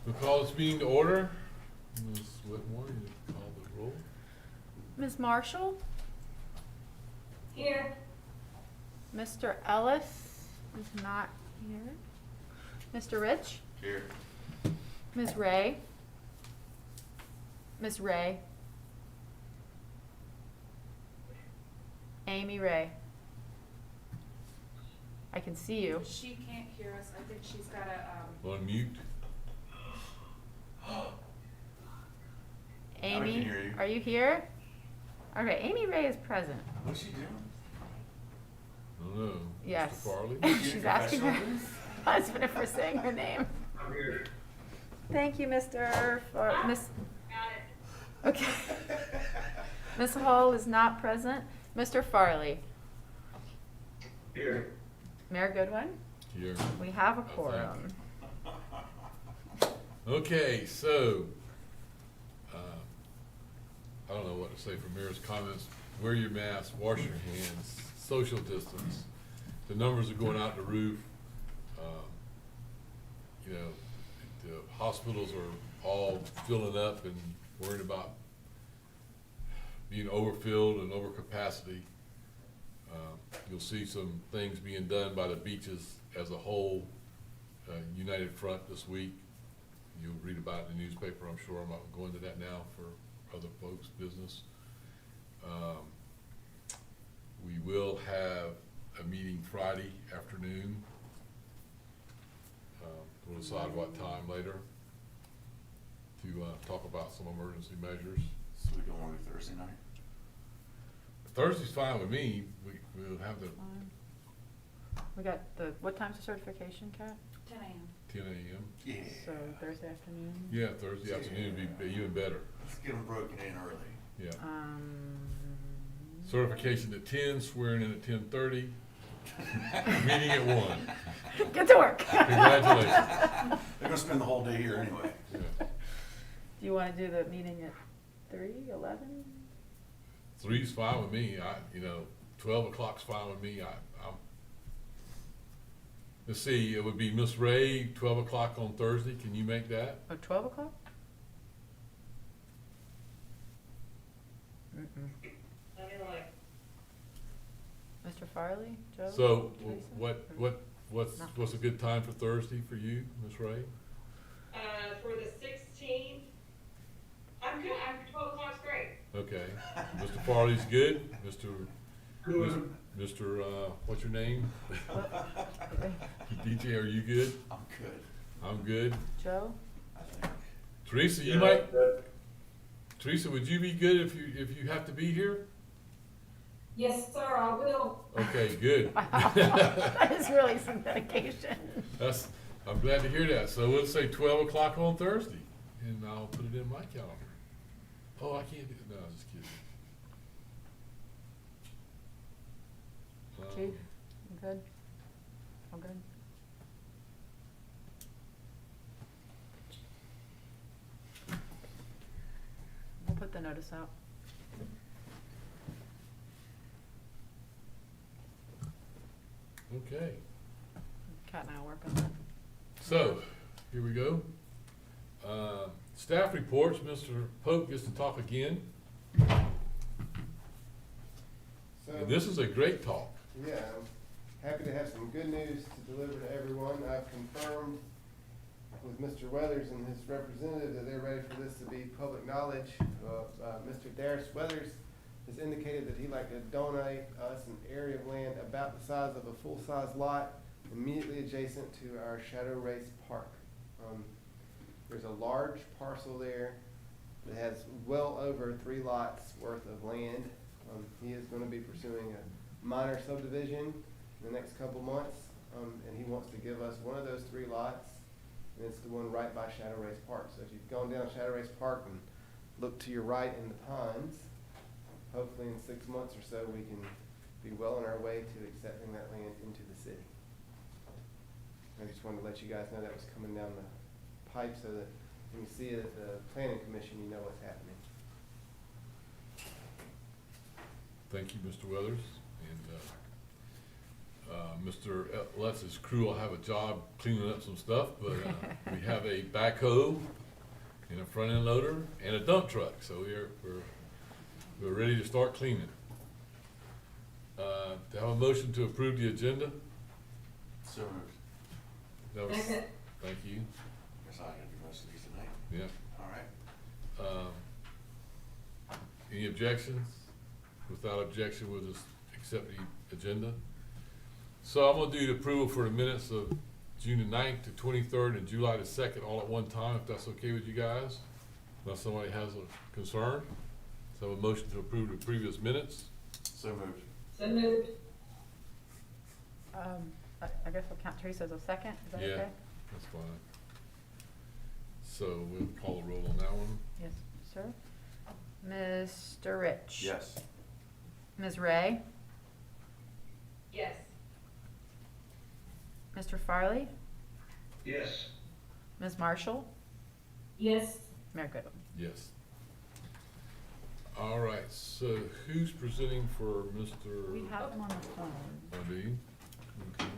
We'll call this meeting to order. Ms. Whitmore, you call the roll. Ms. Marshall? Here. Mr. Ellis is not here. Mr. Rich? Here. Ms. Ray? Ms. Ray? Amy Ray? I can see you. She can't hear us. I think she's got a, On mute. Amy, can hear you. are you here? Okay, Amy Ray is present. What's she doing? I don't know. Yes. Mr. Farley? She's asking her husband if we're saying her name. I'm here. Thank you, Mr. Miss. Got it. Okay. Ms. Hall is not present. Mr. Farley. Here. Mayor Goodwin, Here. we have a thank quorum. Okay, so, I don't know what to say from Mayor's comments. Wear your mask, wash your hands, social distance. The numbers are going out the roof. You know, the hospitals are all filling up and worried about being overfilled and over capacity. You'll see some things being done by the beaches as a whole, United Front this week. You'll read about it in the newspaper, I'm sure. I'm not going to that now for other folks' business. We will have a meeting Friday afternoon. We'll decide what time later to talk about some emergency measures. So we don't want to do Thursday night? Thursday's fine with me. We'll have the We got what time's the certification, Kat? 10 a.m. 10 a.m. Yeah. So Thursday afternoon? Yeah, Thursday afternoon would be even better. Let's get them broken in early. Yeah. Um, Certification at 10, swearing in at 10:30, meeting at 1. Get to work. Congratulations. They're gonna spend the whole day here anyway. Yeah. Do you want to do the meeting at 3, 11? 3's fine with me. 12 o'clock's fine with me. Let's see, it would be Miss Ray, 12 o'clock on Thursday. Can you make that? Oh, 12 o'clock? Let me look. Mr. Farley, Joe? So, Teresa? what's a good time for Thursday for you, Miss Ray? For the 16th, I'm good. 12 o'clock's great. Okay. Mr. Farley's good. Good. Mr. What's your name? DJ, are you good? I'm good. I'm good. Joe? I think. Teresa, you Yeah, might. that- Teresa, would you be good if you have to be here? Yes, sir, I will. Okay, good. Wow, that is really some dedication. I'm glad to hear that. So we'll say 12 o'clock on Thursday, and I'll put it in my calendar. Oh, I can't do it. No, I'm just kidding. Chief, you good? All good? We'll put the notice out. Okay, Kat and I will work on that. so here we go. Staff reports. Mr. Pope gets to talk again, So, and this is a great talk. yeah, I'm happy to have some good news to deliver to everyone. I've confirmed with Mr. Weathers and his representative that they're ready for this to be public knowledge. Mr. Darius Weathers has indicated that he'd like to donate us an area of land about the size of a full-size lot immediately adjacent to our Shadow Race Park. There's a large parcel there that has well over 3 lots worth of land. He is gonna be pursuing a minor subdivision in the next couple months, and he wants to give us one of those 3 lots, and it's the one right by Shadow Race Park. So if you've gone down Shadow Race Park and look to your right in the pines, hopefully in 6 months or so, we can be well on our way to accepting that land into the city. I just wanted to let you guys know that was coming down the pipe so that when you see it at the planning commission, you know what's happening. Thank you, Mr. Weathers. And Mr. Lutz's crew will have a job cleaning up some stuff, but we have a backhoe and a front end loader and a dump truck, so we're ready to start cleaning. To have a motion to approve the agenda? So moved. That was, Second. thank you. Guess I gotta do most of these tonight. Yeah. All right. Any objections? Without objection, we'll just accept the agenda. So I'm gonna do the approval for the minutes of June the 9th to 23rd and July the 2nd all at one time, if that's okay with you guys? Unless somebody has a concern. So a motion to approve the previous minutes. So moved. So moved. I guess we'll count Teresa as a second, is that Yeah. okay? That's fine. So we'll call the roll on that one. Yes, sir. Mr. Rich? Yes. Ms. Ray? Yes. Mr. Farley? Yes. Ms. Marshall? Yes. Mayor Goodwin? Yes. All right, so who's presenting for Mr.? We have them on the phone. Ivy? Okay.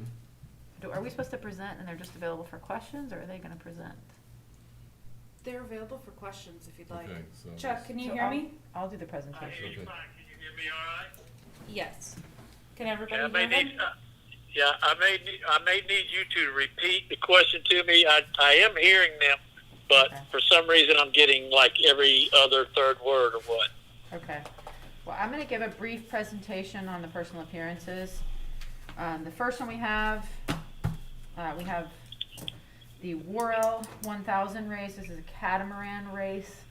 Are we supposed to present and they're just available for questions, or are they gonna present? They're available for questions if you'd like. Okay, so. Chuck, can you So hear I'll- me? I'll do the presentation. Okay. Can you hear me all right? Yes. Can everybody Yeah, I may hear need, him? I may need you to repeat the question to me. I am hearing them, but Okay. for some reason I'm getting like every other third word or what. Okay. Well, I'm gonna give a brief presentation on the personal appearances. The first one we have the Worrell 1000 race. This is a catamaran race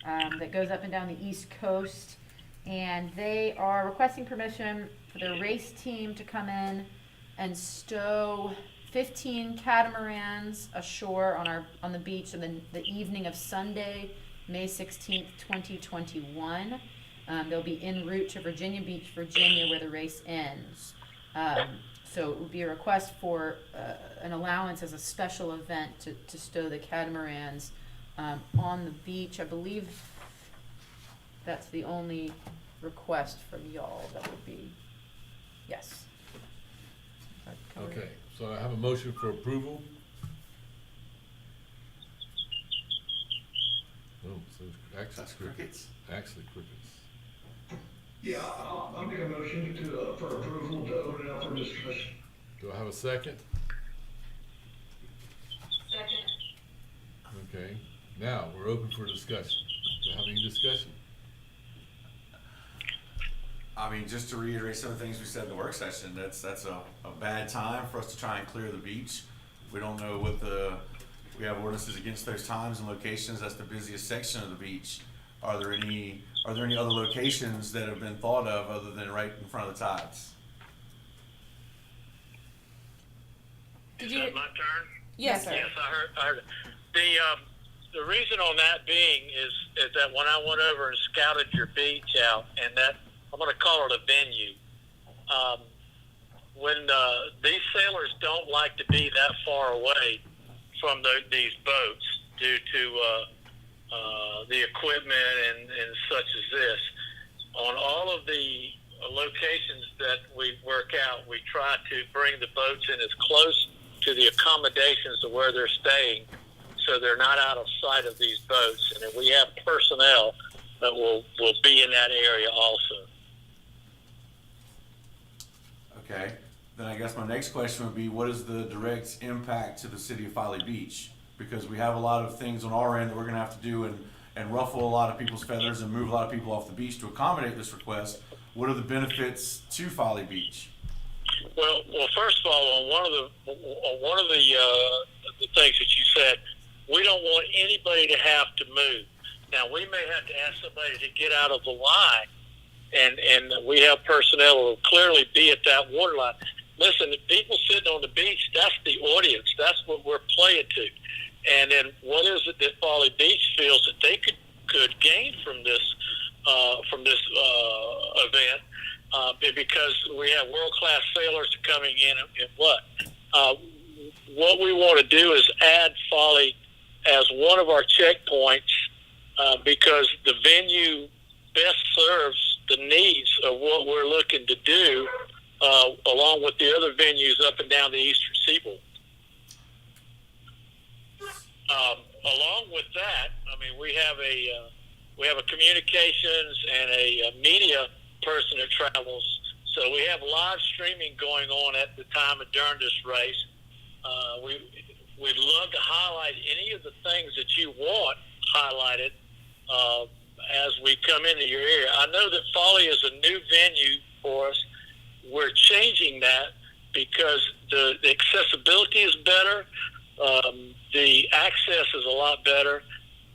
that goes up and down the East Coast. And they are requesting permission for their race team to come in and stow 15 catamarans ashore on the beach on the evening of Sunday, May 16th, 2021. They'll be en route to Virginia Beach, Virginia, where the race ends. So it would be a request for an allowance as a special event to stow the catamarans on the beach. I believe that's the only request from y'all. That would be, yes. That covered it? Okay, so I have a motion for approval. Oh, so actually That's crickets. crickets. Actually crickets. Yeah, I'll make a motion to, for approval to open it up for discussion. Do I have a second? Second. Okay, now we're open for discussion. Do I have any discussion? I mean, just to reiterate some of the things we said in the work session, that's a bad time for us to try and clear the beach. We don't know we have ordinances against those times and locations. That's the busiest section of the beach. Are there any other locations that have been thought of other than right in front of the tides? Did Is you? that my turn? Yes, sir. Yes, I heard it. The reason on that being is that when I went over and scouted your beach out, and that I'm going to call it a venue. When these sailors don't like to be that far away from these boats due to the equipment and such as this, on all of the locations that we work out, we try to bring the boats in as close to the accommodations of where they're staying, so they're not out of sight of these boats. And then we have personnel that will be in that area also. Okay, then I guess my next question would be, what is the direct impact to the city of Folly Beach? Because we have a lot of things on our end that we're gonna have to do and ruffle a lot of people's feathers and move a lot of people off the beach to accommodate this request. What are the benefits to Folly Beach? Well, first of all, on one of the things that you said, we don't want anybody to have to move. Now, we may have to ask somebody to get out of the line, and we have personnel who will clearly be at that waterline. Listen, the people sitting on the beach, that's the audience. That's what we're playing to. And then what is it that Folly Beach feels that they could gain from this event? Because we have world-class sailors coming in, and what we want to do is add Folly as one of our checkpoints, because the venue best serves the needs of what we're looking to do along with the other venues up and down the eastern seaboard. Along with that, I mean, we have a communications and a media person that travels. So we have live streaming going on at the time and during this race. We'd love to highlight any of the things that you want highlighted as we come into your area. I know that Folly is a new venue for us. We're changing that because the accessibility is better. The access is a lot better.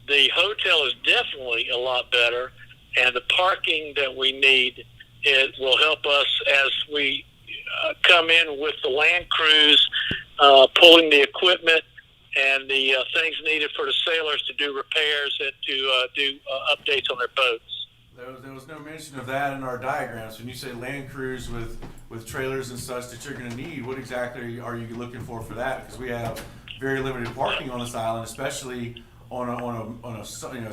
The hotel is definitely a lot better. And the parking that we need, it will help us as we come in with the land crews, pulling the equipment and the things needed for the sailors to do repairs and to do updates on their boats. There was no mention of that in our diagrams. When you say land crews with trailers and such that you're going to need, what exactly are you looking for that? Because we have very limited parking on this island, especially on a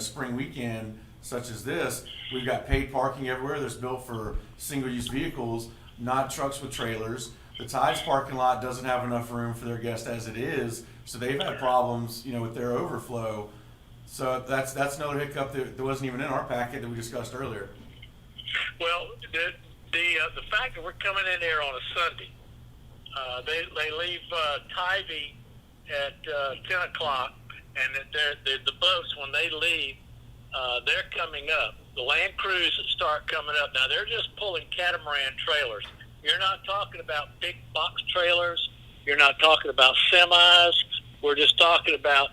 spring weekend such as this. We've got paid parking everywhere that's built for single-use vehicles, not trucks with trailers. The Tides parking lot doesn't have enough room for their guests as it is, so they've had problems, with their overflow. So that's another hiccup that wasn't even in our packet that we discussed earlier. Well, the fact that we're coming in there on a Sunday, they leave Tybee at 10 o'clock, and the boats, when they leave, they're coming up. The land crews start coming up. Now, they're just pulling catamaran trailers. You're not talking about big box trailers. You're not talking about semis. We're just talking about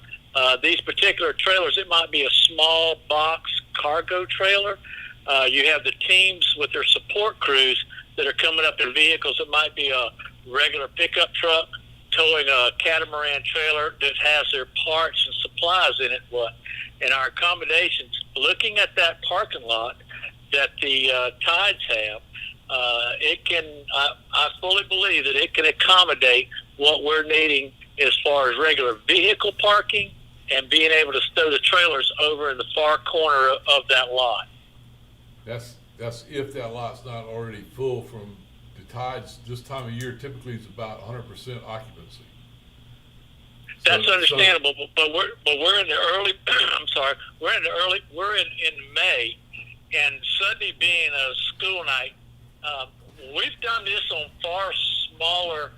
these particular trailers. It might be a small box cargo trailer. You have the teams with their support crews that are coming up in vehicles. It might be a regular pickup truck towing a catamaran trailer that has their parts and supplies in it. And our accommodations, looking at that parking lot that the Tides have, I fully believe that it can accommodate what we're needing as far as regular vehicle parking and being able to stow the trailers over in the far corner of that lot. That's if that lot's not already full from the Tides. This time of year typically is about 100% occupancy. That's understandable, but we're in the early. I'm sorry, we're in May, and Sunday being a school night, we've done this on far smaller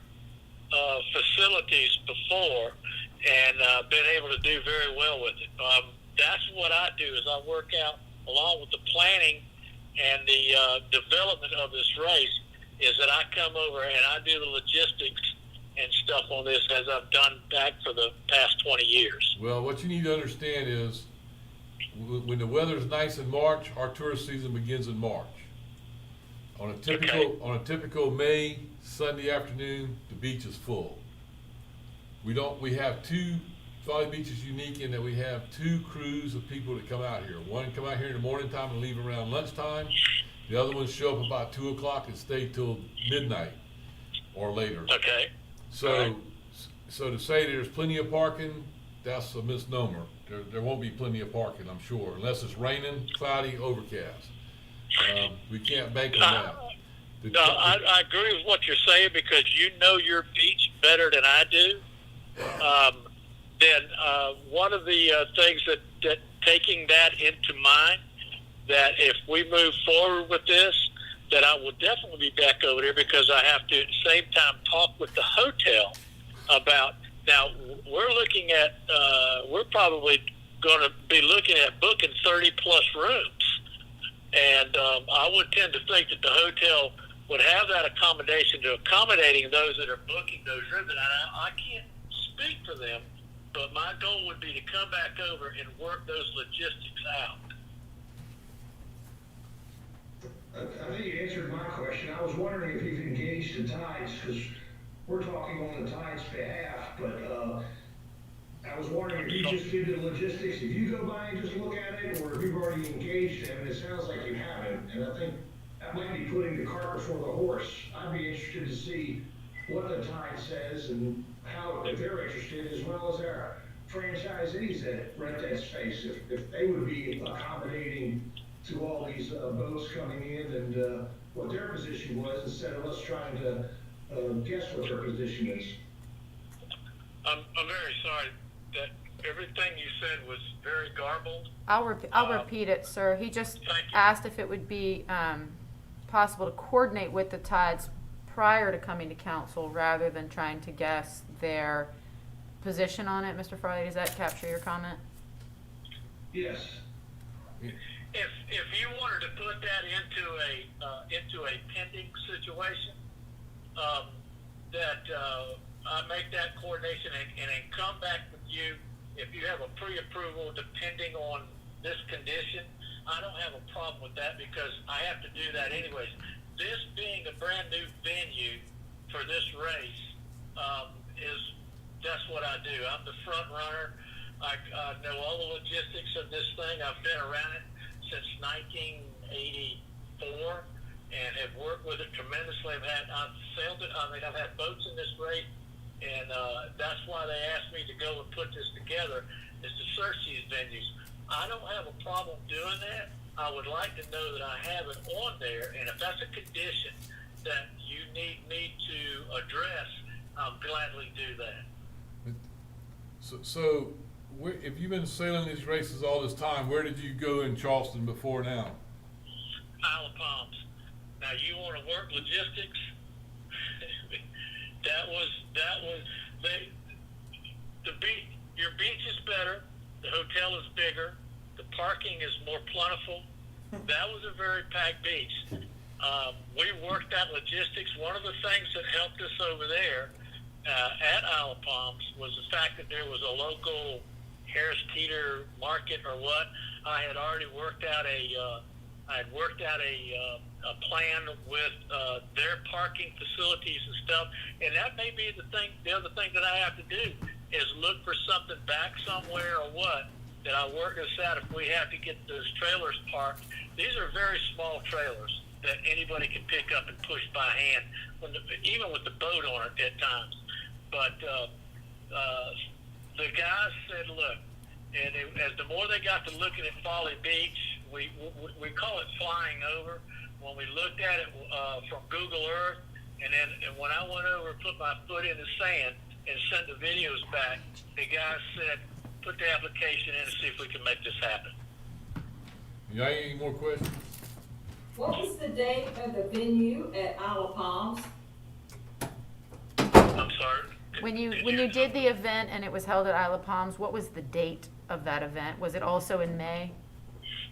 facilities before, and been able to do very well with it. That's what I do is I work out along with the planning and the development of this race. Is that I come over and I do the logistics and stuff on this as I've done back for the past 20 years. Well, what you need to understand is when the weather's nice in March, our tourist season begins in March. On a typical May Sunday afternoon, the beach is full. We have Folly Beach is unique in that we have two crews of people that come out here. One come out here in the morning time and leave around lunchtime. The other ones show up about 2 o'clock and stay till midnight or later. Okay. So to say there's plenty of parking, that's a misnomer. There won't be plenty of parking, I'm sure, unless it's raining, cloudy, overcast. We can't bank on that. No, I agree with what you're saying because you know your beach better than I do. Then one of the things that taking that into mind, that if we move forward with this, that I will definitely be back over there because I have to at the same time talk with the hotel about, now we're looking at, we're probably going to be looking at booking 30 plus rooms. And I would tend to think that the hotel would have that accommodation to accommodating those that are booking those rooms. And I can't speak for them, but my goal would be to come back over and work those logistics out. I think you answered my question. I was wondering if you've engaged the Tides, because we're talking on the Tides' behalf, but I was wondering if you just did the logistics, if you go by and just look at it, or if you've already engaged them, and it sounds like you haven't, and I think that might be putting the cart before the horse. I'd be interested to see what the Tide says and how, if they're interested, as well as our franchisees that rent that space, if they would be accommodating to all these boats coming in and what their position was instead of us trying to, guess what their position is. I'm very sorry that everything you said was very garbled. I'll repeat it, sir. He just Thank you. asked if it would be, possible to coordinate with the Tides prior to coming to council rather than trying to guess their position on it. Mr. Farley, does that capture your comment? Yes. If you wanted to put that into a pending situation, that I make that coordination and then come back with you if you have a pre-approval depending on this condition. I don't have a problem with that because I have to do that anyways. This being a brand new venue for this race, that's what I do. I'm the front runner. I know all the logistics of this thing. I've been around it since 1984 and have worked with it tremendously. I've sailed it. I mean, I've had boats in this race, and that's why they asked me to go and put this together, is to search these venues. I don't have a problem doing that. I would like to know that I have it on there, and if that's a condition that you need me to address, I'll gladly do that. So if you've been sailing these races all this time, where did you go in Charleston before now? Isle of Palms. Now you want to work logistics? The beach. Your beach is better. The hotel is bigger. The parking is more plentiful. That was a very packed beach. We worked out logistics. One of the things that helped us over there at Isle of Palms was the fact that there was a local Harris Teeter market or what. I had already worked out a plan with their parking facilities and stuff, and that may be the other thing that I have to do is look for something back somewhere or what that I work this out if we have to get those trailers parked. These are very small trailers that anybody can pick up and push by hand, even with the boat on it at times. But the guys said, look, and as the more they got to looking at Folly Beach, we call it flying over. When we looked at it from Google Earth, and when I went over and put my foot in the sand and sent the videos back, the guys said, put the application in and see if we can make this happen. You got any more questions? What was the date of the venue at Isle of Palms? I'm sorry. When you did the event and it was held at Isle of Palms, what was the date of that event? Was it also in May?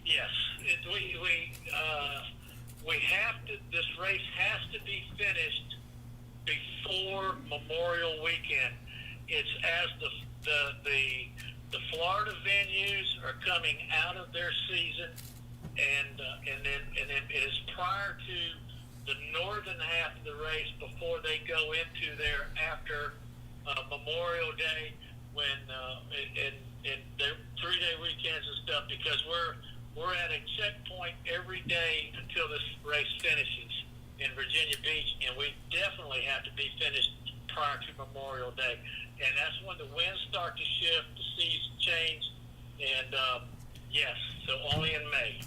Yes, we have to. This race has to be finished before Memorial Weekend. It's as the Florida venues are coming out of their season, and then it is prior to the northern half of the race before they go into their after Memorial Day when and their 3-day weekends and stuff, because we're at a checkpoint every day until this race finishes in Virginia Beach, and we definitely have to be finished prior to Memorial Day. And that's when the winds start to shift, the seas change, and yes, so only in May.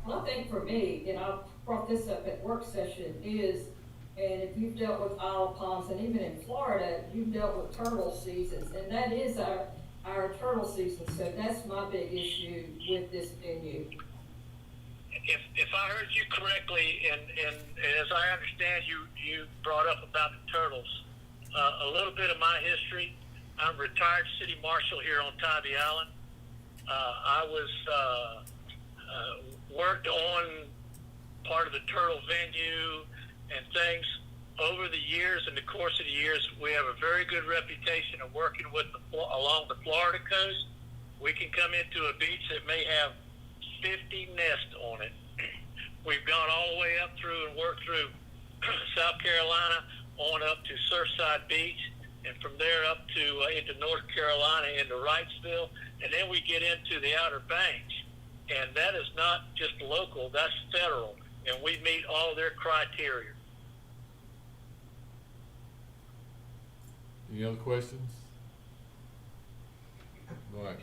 One thing for me, and I brought this up at work session, is, and if you've dealt with Isle of Palms and even in Florida, you've dealt with turtle seasons, and that is our turtle season, so that's my big issue with this venue. If I heard you correctly, and as I understand, you brought up about the turtles. A little bit of my history. I'm a retired city marshal here on Tybee Island. I was worked on part of the turtle venue and things. Over the years, in the course of the years, we have a very good reputation of working with along the Florida coast. We can come into a beach that may have 50 nests on it. We've gone all the way up through and worked through South Carolina on up to Surfside Beach, and from there up to into North Carolina, into Wrightsville, and then we get into the Outer Banks. And that is not just local, that's federal, and we meet all their criteria. Any other questions? All right,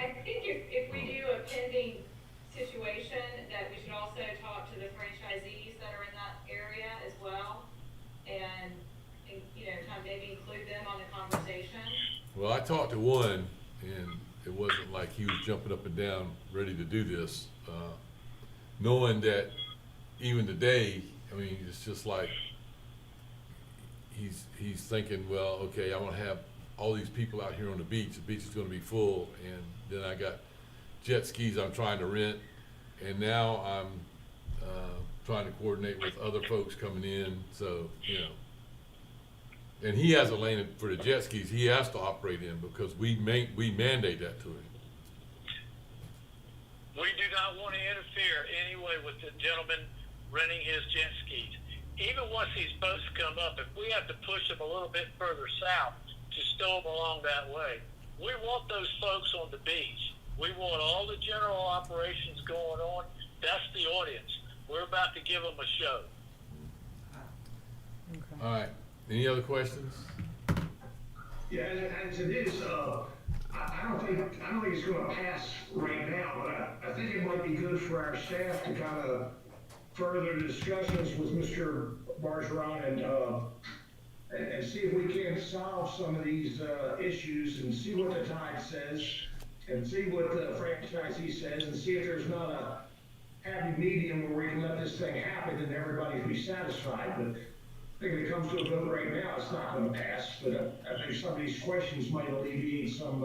I think if we do a pending situation, that we should also talk to the Well, I talked to one, and it wasn't like he was jumping up and down, ready to do this, knowing that even today, I mean, it's just like, he's thinking, well, okay, I wanna have all these people out here on the beach is gonna be full, and then I got jet skis I'm trying to rent, and now I'm, trying to coordinate with other folks coming in, so, you know. And he has a lane for the jet skis he has to operate in because we mandate that to him. We do not want to interfere anyway with the gentleman renting his jet skis. Even once these boats come up, if we have to push them a little bit further south to stow them along that way, we want those folks on the beach. We want all the general operations going on. That's the audience. We're about to give them a show. Okay. All right, any other questions? Yeah, as it is, I don't think it's gonna pass right now, but I think it might be good for our staff to kind of further discussions with Mr. Bergeron and see if we can solve some of these issues and see what the tide says and see what the franchisee says and see if there's not a happy medium where we can let this thing happen and everybody can be satisfied. But I think if it comes to a vote right now, it's not gonna pass, but I think some of these questions might alleviate some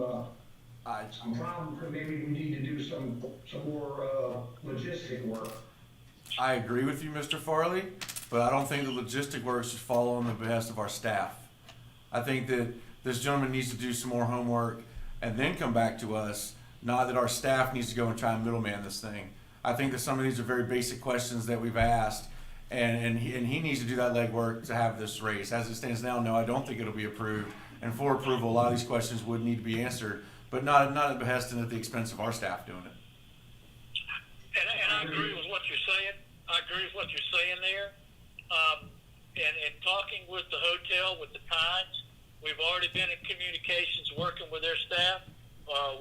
problems, and maybe we need to do some more logistic work. I agree with you, Mr. Farley, but I don't think the logistic work should fall on the behest of our staff. I think that this gentleman needs to do some more homework and then come back to us, not that our staff needs to go and try and middleman this thing. I think that some of these are very basic questions that we've asked, and he needs to do that legwork to have this race. As it stands now, no, I don't think it'll be approved. And for approval, a lot of these questions would need to be answered, but not at behest and at the expense of our staff doing it. And I agree with what you're saying. I agree with what you're saying there. And talking with the hotel, with the Tides, we've already been in communications working with their staff.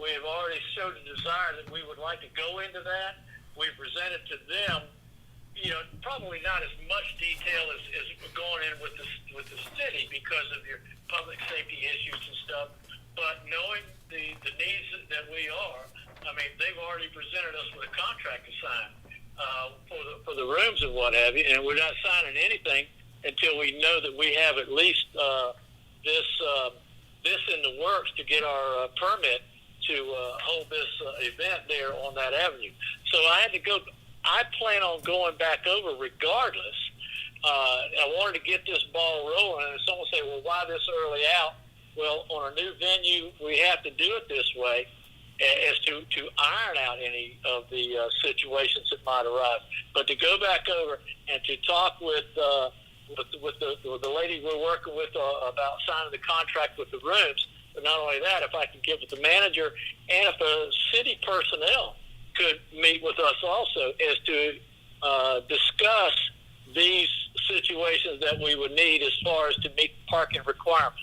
We have already showed a desire that we would like to go into that. We've presented to them, you know, probably not as much detail as we're going in with the city because of your public safety issues and stuff. But knowing the needs that we are, I mean, they've already presented us with a contract to sign for the rooms and what have you, and we're not signing anything until we know that we have at least this in the works to get our permit to hold this event there on that avenue. So I had to go. I plan on going back over regardless. I wanted to get this ball rolling, and someone say, well, why this early out? Well, on a new venue, we have to do it this way as to iron out any of the situations that might arise. But to go back over and to talk with the lady we're working with about signing the contract with the rooms, but not only that, if I could get with the manager and if the city personnel could meet with us also as to discuss these situations that we would need as far as to meet parking requirements.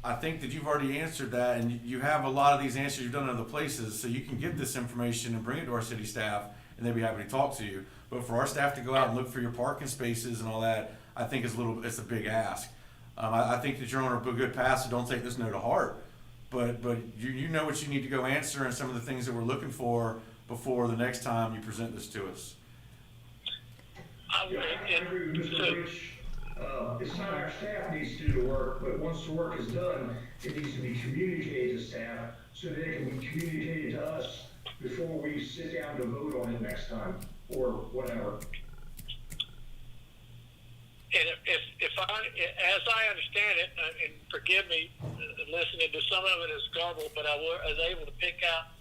I think that you've already answered that, and you have a lot of these answers you've done in other places, so you can get this information and bring it to our city staff, and they'll be happy to talk to you. But for our staff to go out and look for your parking spaces and all that, I think it's a big ask. I think that you're on a good path, so don't take this no to heart. But you know what you need to go answer and some of the things that we're looking for before the next time you present this to us. Yeah, I agree with Mr. Rich. It's not our staff needs to do the work, but once the work is done, it needs to be communicated to staff so that it can be communicated to us before we sit down to vote on it next time or whatever. And if as I understand it, and forgive me, listening to some of it is garbled, but I was able to pick out,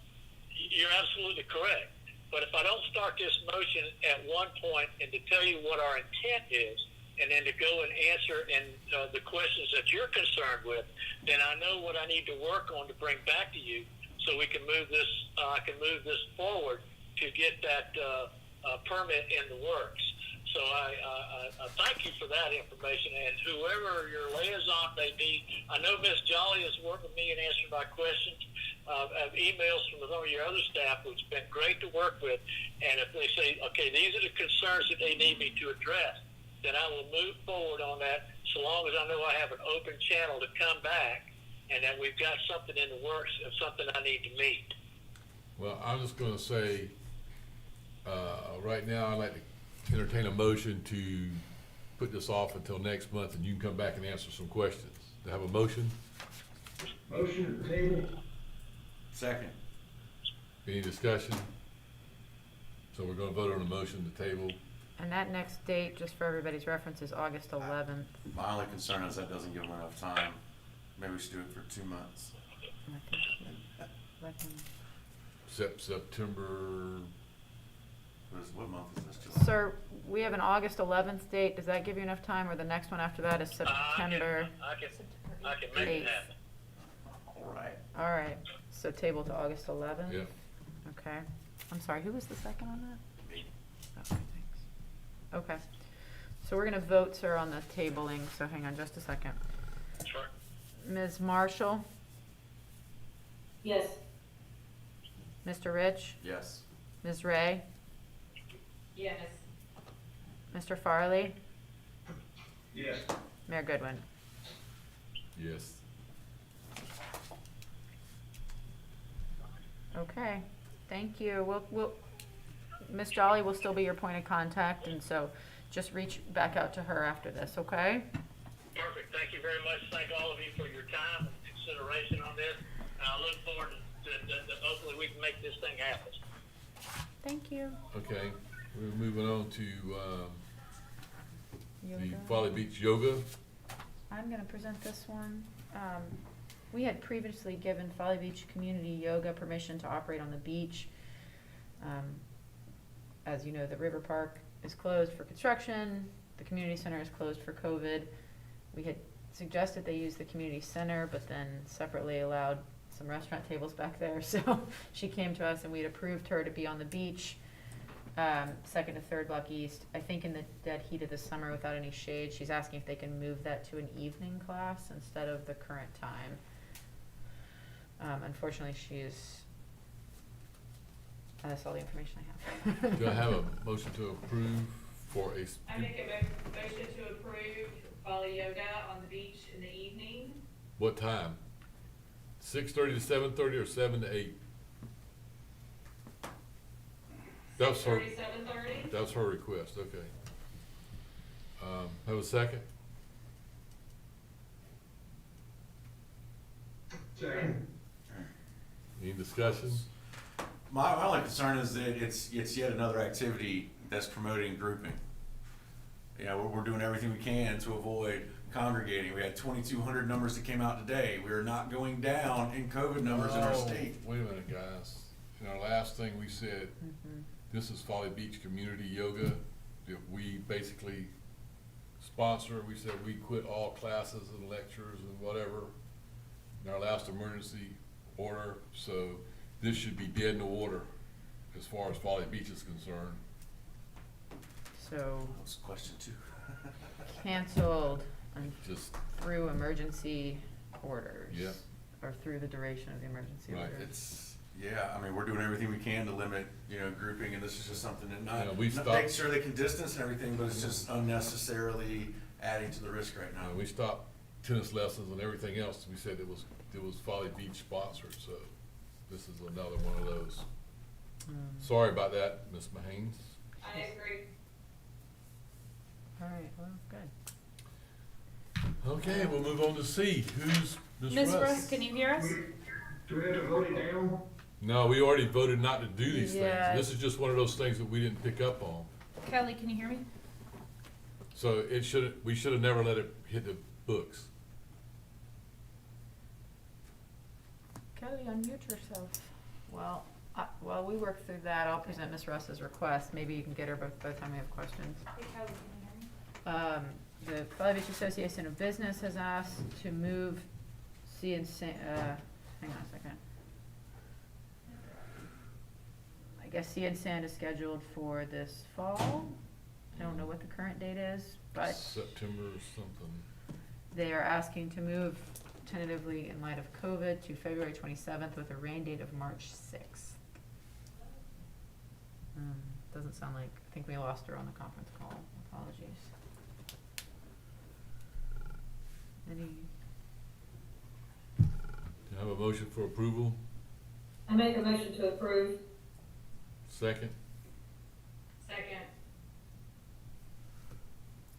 you're absolutely correct. But if I don't start this motion at one point and to tell you what our intent is, and then to go and answer the questions that you're concerned with, then I know what I need to work on to bring back to you so we can move this, I can move this forward to get that permit in the works. So I thank you for that information, and whoever your liaison may be, I know Ms. Jolly has worked with me and answered my questions. I have emails from some of your other staff, which has been great to work with, and if they say, okay, these are the concerns that they need me to address, then I will move forward on that so long as I know I have an open channel to come back and that we've got something in the works and something I need to meet. Well, I'm just gonna say, right now, I'd like to entertain a motion to put this off until next month, and you can come back and answer some questions. Do I have a motion? Motion to table. Second. Any discussion? So we're gonna vote on a motion to table. And that next date, just for everybody's reference, is August 11th. My only concern is that doesn't give them enough time. Maybe we should do it for 2 months. September, What month is this, July? Sir, we have an August 11th date. Does that give you enough time, or the next one after that is September? I can make it 8th. happen. All right. All right, so table to August 11th? yeah. Okay. I'm sorry, who was the second on that? Me. Okay, thanks. Okay. So we're gonna vote, sir, on the tabling, so hang on just a second. Sure. Ms. Marshall? Yes. Mr. Rich? Yes. Ms. Ray? Yes. Mr. Farley? Yes. Mayor Goodwin? Yes. Okay, thank you. Ms. Jolly will still be your point of contact, and so just reach back out to her after this, okay? Perfect. Thank you very much. Thank all of you for your time and consideration on this. And I look forward to hopefully we can make this thing happen. Thank you. Okay, we're moving on to, the Yoga. Folly Beach Yoga. I'm gonna present this one. We had previously given Folly Beach Community Yoga permission to operate on the beach. As you know, the river park is closed for construction, the community center is closed for COVID. We had suggested they use the community center, but then separately allowed some restaurant tables back there, so she came to us and we had approved her to be on the beach, 2nd to 3rd block east. I think in the dead heat of the summer without any shade, she's asking if they can move that to an evening class instead of the current time. Unfortunately, that's all the information I have. Do I have a motion to approve for a, I make a motion to approve Bali Yoga on the beach in the evening. what time? 6:30 to 7:30 or 7 to 8? That was her, 7:30. that was her request, okay. Have a second? Second. Any discussion? My only concern is that it's yet another activity that's promoting grouping. You know, we're doing everything we can to avoid congregating. We had 2,200 numbers that came out today. We are not going down in COVID numbers in our Oh, state. wait a minute, guys. In our last thing, we said, this is Folly Beach Community Yoga, that we basically sponsor. We said we quit all classes and lectures and whatever in our last emergency order, so this should be dead in the water as far as Folly Beach is concerned. So That's question 2. canceled and Just, through emergency orders. Yeah. Or through the duration of the emergency right, order. Yeah, I mean, we're doing everything we can to limit, grouping, and this is just something that Yeah, we not stopped- make sure they can distance and everything, but it's just unnecessarily adding to the risk right now. we stopped tennis lessons and everything else. We said it was Folly Beach sponsored, so this is another one of those. Sorry about that, Ms. Mahanes. I agree. All right, well, good. Okay, we'll move on to C. Who's Ms. Ms. Russ? Russ, can you hear us? Do we have to vote it down? No, we already voted not to do these Yeah. things. This is just one of those things that we didn't pick up on. Kelly, can you hear me? So we should have never let it hit the books. Kelly, unmute yourself. Well, while we work through that, I'll present Ms. Russ's request. Maybe you can get her by the time we have questions. Hey, Kelly, can you hear me? The Folly Beach Association of Business has asked to move hang on a second. I guess Sea and Sand is scheduled for this fall. I don't know what the current date is, but September or something. they are asking to move tentatively in light of COVID to February 27th with a rain date of March 6th. Doesn't sound like, I think we lost her on the conference call. Apologies. Any, Do you have a motion for approval? I make a motion to approve. Second? Second.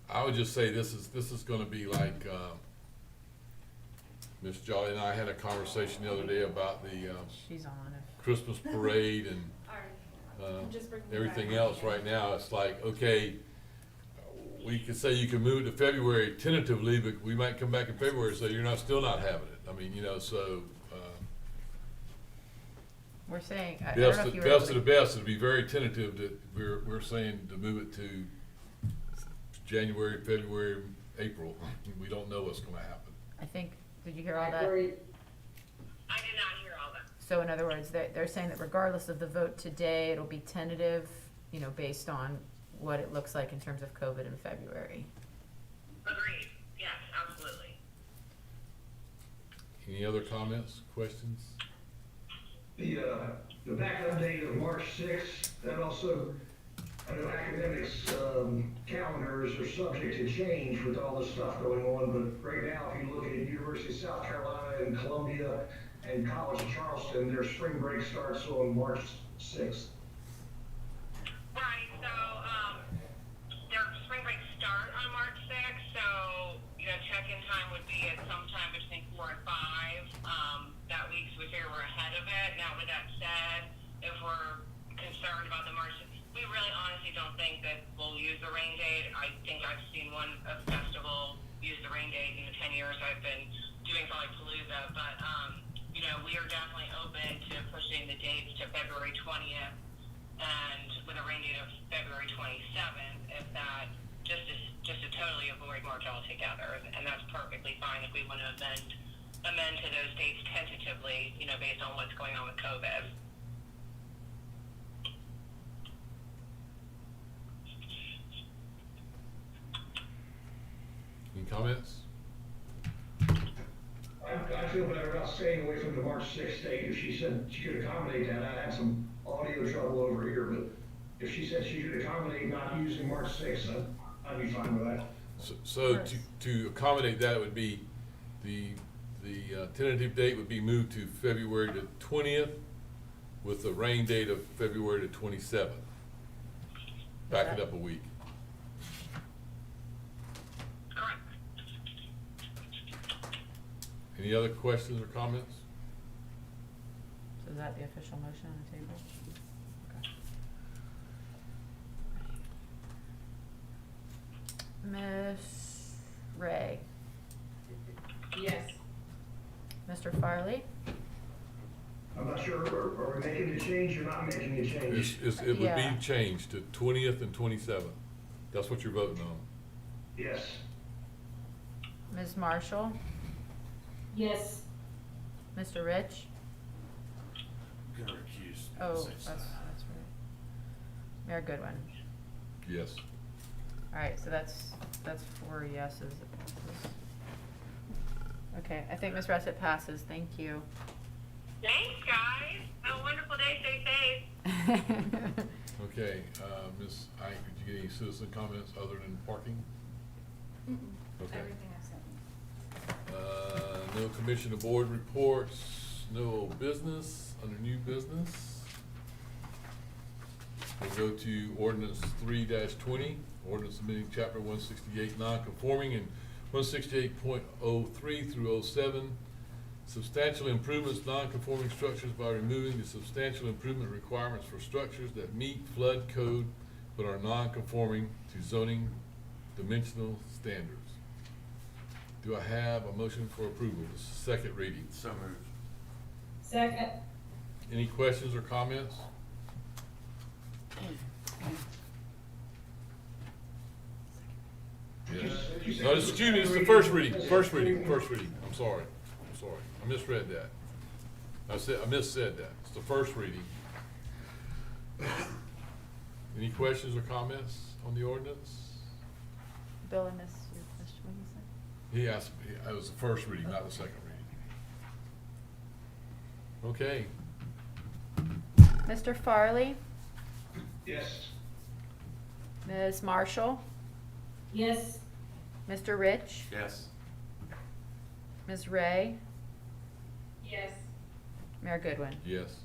I would just say this is gonna be like, Miss Jolly and I had a conversation the other day about the, she's on if. Christmas parade and, everything else right now. It's like, okay, we could say you can move it to February tentatively, but we might come back in February and say you're still not having it. I mean, so, We're saying, I don't know if you were able best of the best, it'd be very tentative that we're saying to move it to January, February, April. We don't know what's gonna happen. I think, did you hear all that? Agreed. I did not hear all that. So in other words, they're saying that regardless of the vote today, it'll be tentative, you know, based on what it looks like in terms of COVID in February. Agreed. Yes, absolutely. Any other comments, questions? The backup date of March 6th, that also, I know academics, calendars are subject to change with all this stuff going on, but right now, if you look at University of South Carolina and Columbia and College of Charleston, their spring break starts on March 6th. Right, so, their spring break start on March 6th, so, check-in time would be at sometime between 4 and 5, that week, so we figure we're ahead of it. Now, with that said, if we're concerned about the March, we really honestly don't think that we'll use the rain date. I think I've seen a festival use the rain date in the 10 years I've been doing probably Palooza, but, we are definitely open to pushing the dates to February 20th and with a rain date of February 27th, if that, just to totally avoid March altogether, and that's perfectly fine if we want to amend to those dates tentatively, based on what's going on with COVID. Any comments? I feel better about staying away from the March 6th date. If she said she could accommodate that, I had some audio trouble over here, but if she said she could accommodate not using March 6th, I'd be fine with that. So to accommodate that, it would be the tentative date would be moved to February the 20th with the rain date of February the 27th. Back it up a week. Correct. Any other questions or comments? So is that the official motion on the table? Okay. Miss Ray, Yes. Mr. Farley, I'm not sure, are we making a change or not making a change? It would Yeah. be changed to 20th and 27th. That's what you're voting on. Yes. Ms. Marshall, Yes. Mr. Rich. I'm gonna recuse. Oh, Say that's so. right. Mayor Goodwin. Yes. All right, so that's 4 yeses. Okay, I think Ms. Russett passes. Thank you. Thanks, guys. Have a wonderful day. Stay safe. Okay, Ms. Ike, did you get any citizen comments other than parking? Okay. Everything I said. No commission or board reports, no old business, under new business. We'll go to ordinance 3-20, ordinance amending chapter 168 non-conforming and 168.03 through 07, substantial improvements non-conforming structures by removing the substantial improvement requirements for structures that meet flood code but are non-conforming to zoning dimensional standards. Do I have a motion for approval? This is second reading. So moved. Second. Any questions or comments? Yes. No, excuse me, this is the first reading, I'm sorry, I misread that. I missaid that, it's the first reading. Any questions or comments on the ordinance? Bill, I missed your question, what did you say? He asked, it was the first reading, not the second reading. Okay, Mr. Farley, Yes. Ms. Marshall, Yes. Mr. Rich, Yes. Ms. Ray, Yes. Mayor Goodwin. Yes.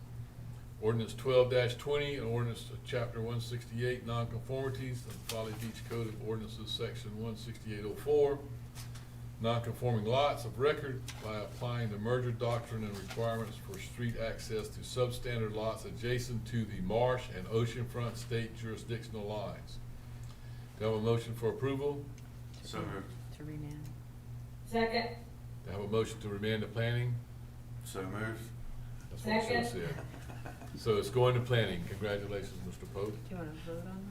Ordinance 12-20, an ordinance to chapter 168, nonconformities of the Folly Beach Code of Ordinances, section 16804, nonconforming lots of record by applying the merger doctrine and requirements for street access to substandard lots adjacent to the marsh and oceanfront state jurisdictional lines. Do I have a motion for approval? So moved. To remand. Second. Do I have a motion to remand to planning? So moved. That's what I should have said. So it's going to planning. Congratulations, Mr. Pope. Do you want to vote on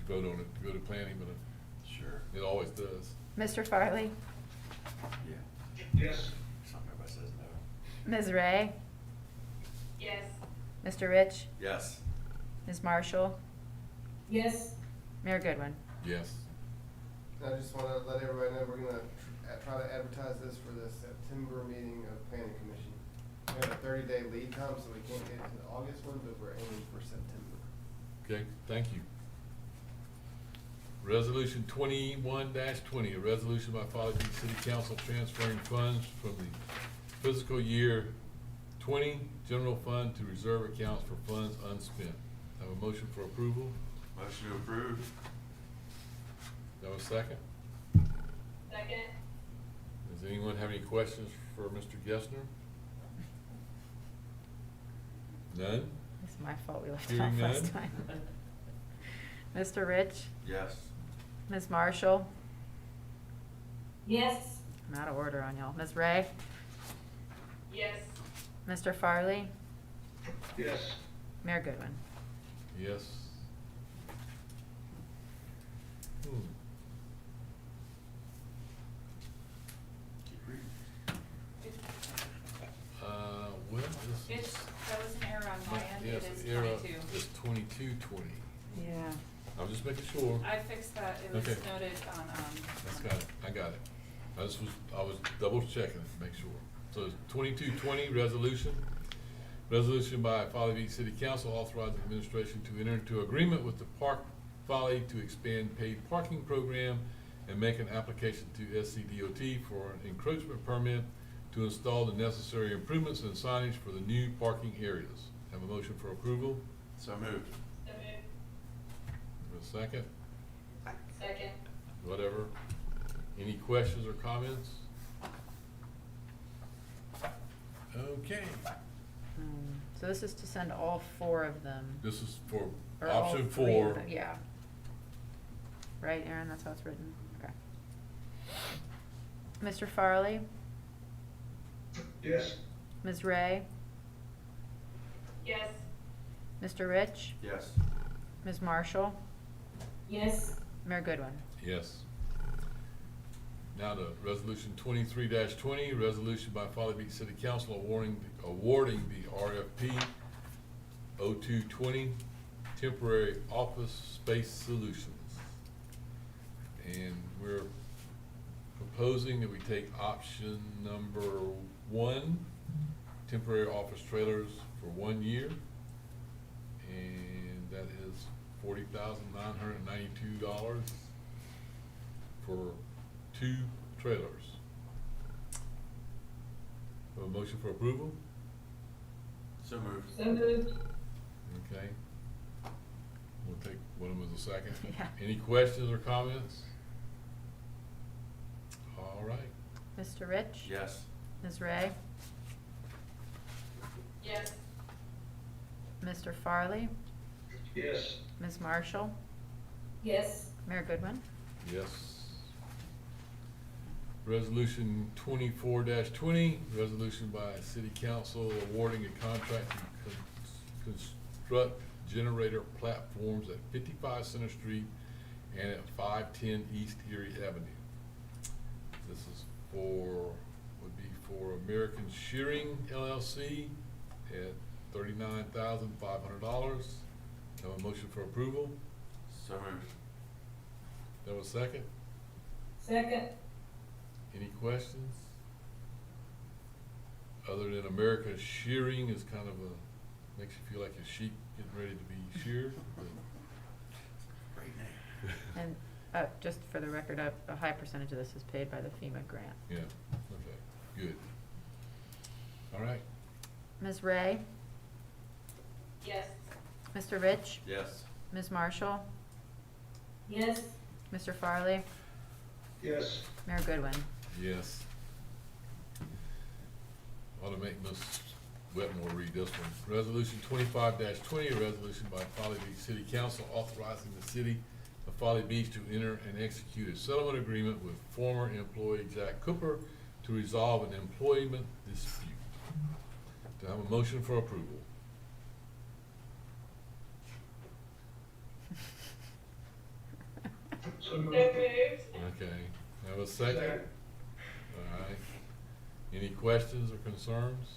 If you vote on it, to go to planning, but Sure. it always does. that? Mr. Farley, Yeah. Yes. Something everybody says no. Ms. Ray, Yes. Mr. Rich, Yes. Ms. Marshall, Yes. Mayor Goodwin. Yes. I just wanna let everybody know, we're gonna try to advertise this for the September meeting of planning commission. We have a 30-day lead time, so we can't get it to the August one, but we're aiming for September. Okay, thank you. Resolution 21-20, a resolution by Folly Beach City Council transferring funds from the fiscal year 20 general fund to reserve accounts for funds unspent. Have a motion for approval? Motion to approve. Have a second? Second. Does anyone have any questions for Mr. Gessner? None? It's my fault we left Hearing off last none. time. Mr. Rich, Yes. Ms. Marshall, Yes. I'm out of order on y'all. Ms. Ray, Yes. Mr. Farley, Yes. Mayor Goodwin. Yes. Keep reading. Well, this It's, is. that was an error on my end, Yes, it is era 22. is 22-20. Yeah. I'm just making sure. I fixed that, it was Okay. noted on, That's got it, I got it. I was double checking to make sure. So it's 22-20 resolution. Resolution by Folly Beach City Council authorizing administration to enter into agreement with the Park Folly to expand paid parking program and make an application to SCDOT for an encroachment permit to install the necessary improvements and signage for the new parking areas. Have a motion for approval? So moved. So moved. Have a second? Second. Whatever. Any questions or comments? Okay. So this is to send all four of them. This is for or all option three of 4. them, yeah. Right, Aaron, that's how it's written? Okay. Mr. Farley, Yes. Ms. Ray, Yes. Mr. Rich, Yes. Ms. Marshall, Yes. Mayor Goodwin. Yes. Now to resolution 23-20, resolution by Folly Beach City Council awarding the RFP 0220 temporary office space solutions. And we're proposing that we take option number 1, temporary office trailers for 1 year. And that is $40,992 for 2 trailers. Have a motion for approval? So moved. So moved. Okay. We'll take one of them as a second. Yeah. Any questions or comments? All right. Mr. Rich? Yes. Ms. Ray, Yes. Mr. Farley, Yes. Ms. Marshall, Yes. Mayor Goodwin. Yes. Resolution 24-20, resolution by City Council awarding a contract to construct generator platforms at 55 Center Street and at 510 East Erie Avenue. This is would be for American Shearing LLC at $39,500. Have a motion for approval? So moved. Have a second? Second. Any questions? Other than America Shearing is kind of makes you feel like a sheep getting ready to be sheared. but Great name. And Just for the record, a high percentage of this is paid by the FEMA grant. Yeah, okay, good. All right, Ms. Ray, Yes. Mr. Rich, Yes. Ms. Marshall, Yes. Mr. Farley, Yes. Mayor Goodwin. yes. Ought to make Ms. Wetmore read this one. Resolution 25-20, a resolution by Folly Beach City Council authorizing the city of Folly Beach to enter and execute a settlement agreement with former employee Jack Cooper to resolve an employment dispute. Do I have a motion for approval? So So moved. moved. Okay, have a second? Second. All right. Any questions or concerns?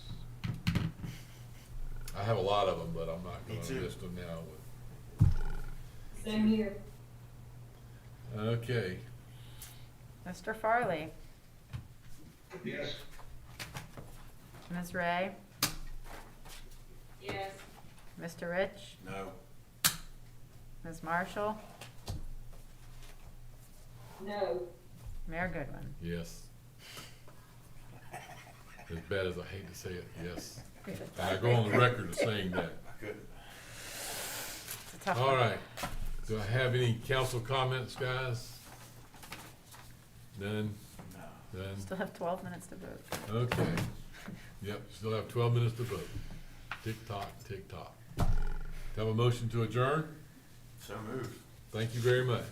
I have a lot of them, but I'm not Me gonna too. list them now. Same here. Okay, Mr. Farley, Yes. Ms. Ray, Yes. Mr. Rich, No. Ms. Marshall, No. Mayor Goodwin. yes. As bad as I hate to say it, yes. It's a And I go on the record of saying that. Good. a tough All one. right. Do I have any council comments, guys? None? No. None? Still have 12 minutes to vote. Okay. Yep, still have 12 minutes to vote. Tick tock, tick tock. Have a motion to adjourn? So moved. Thank you very much.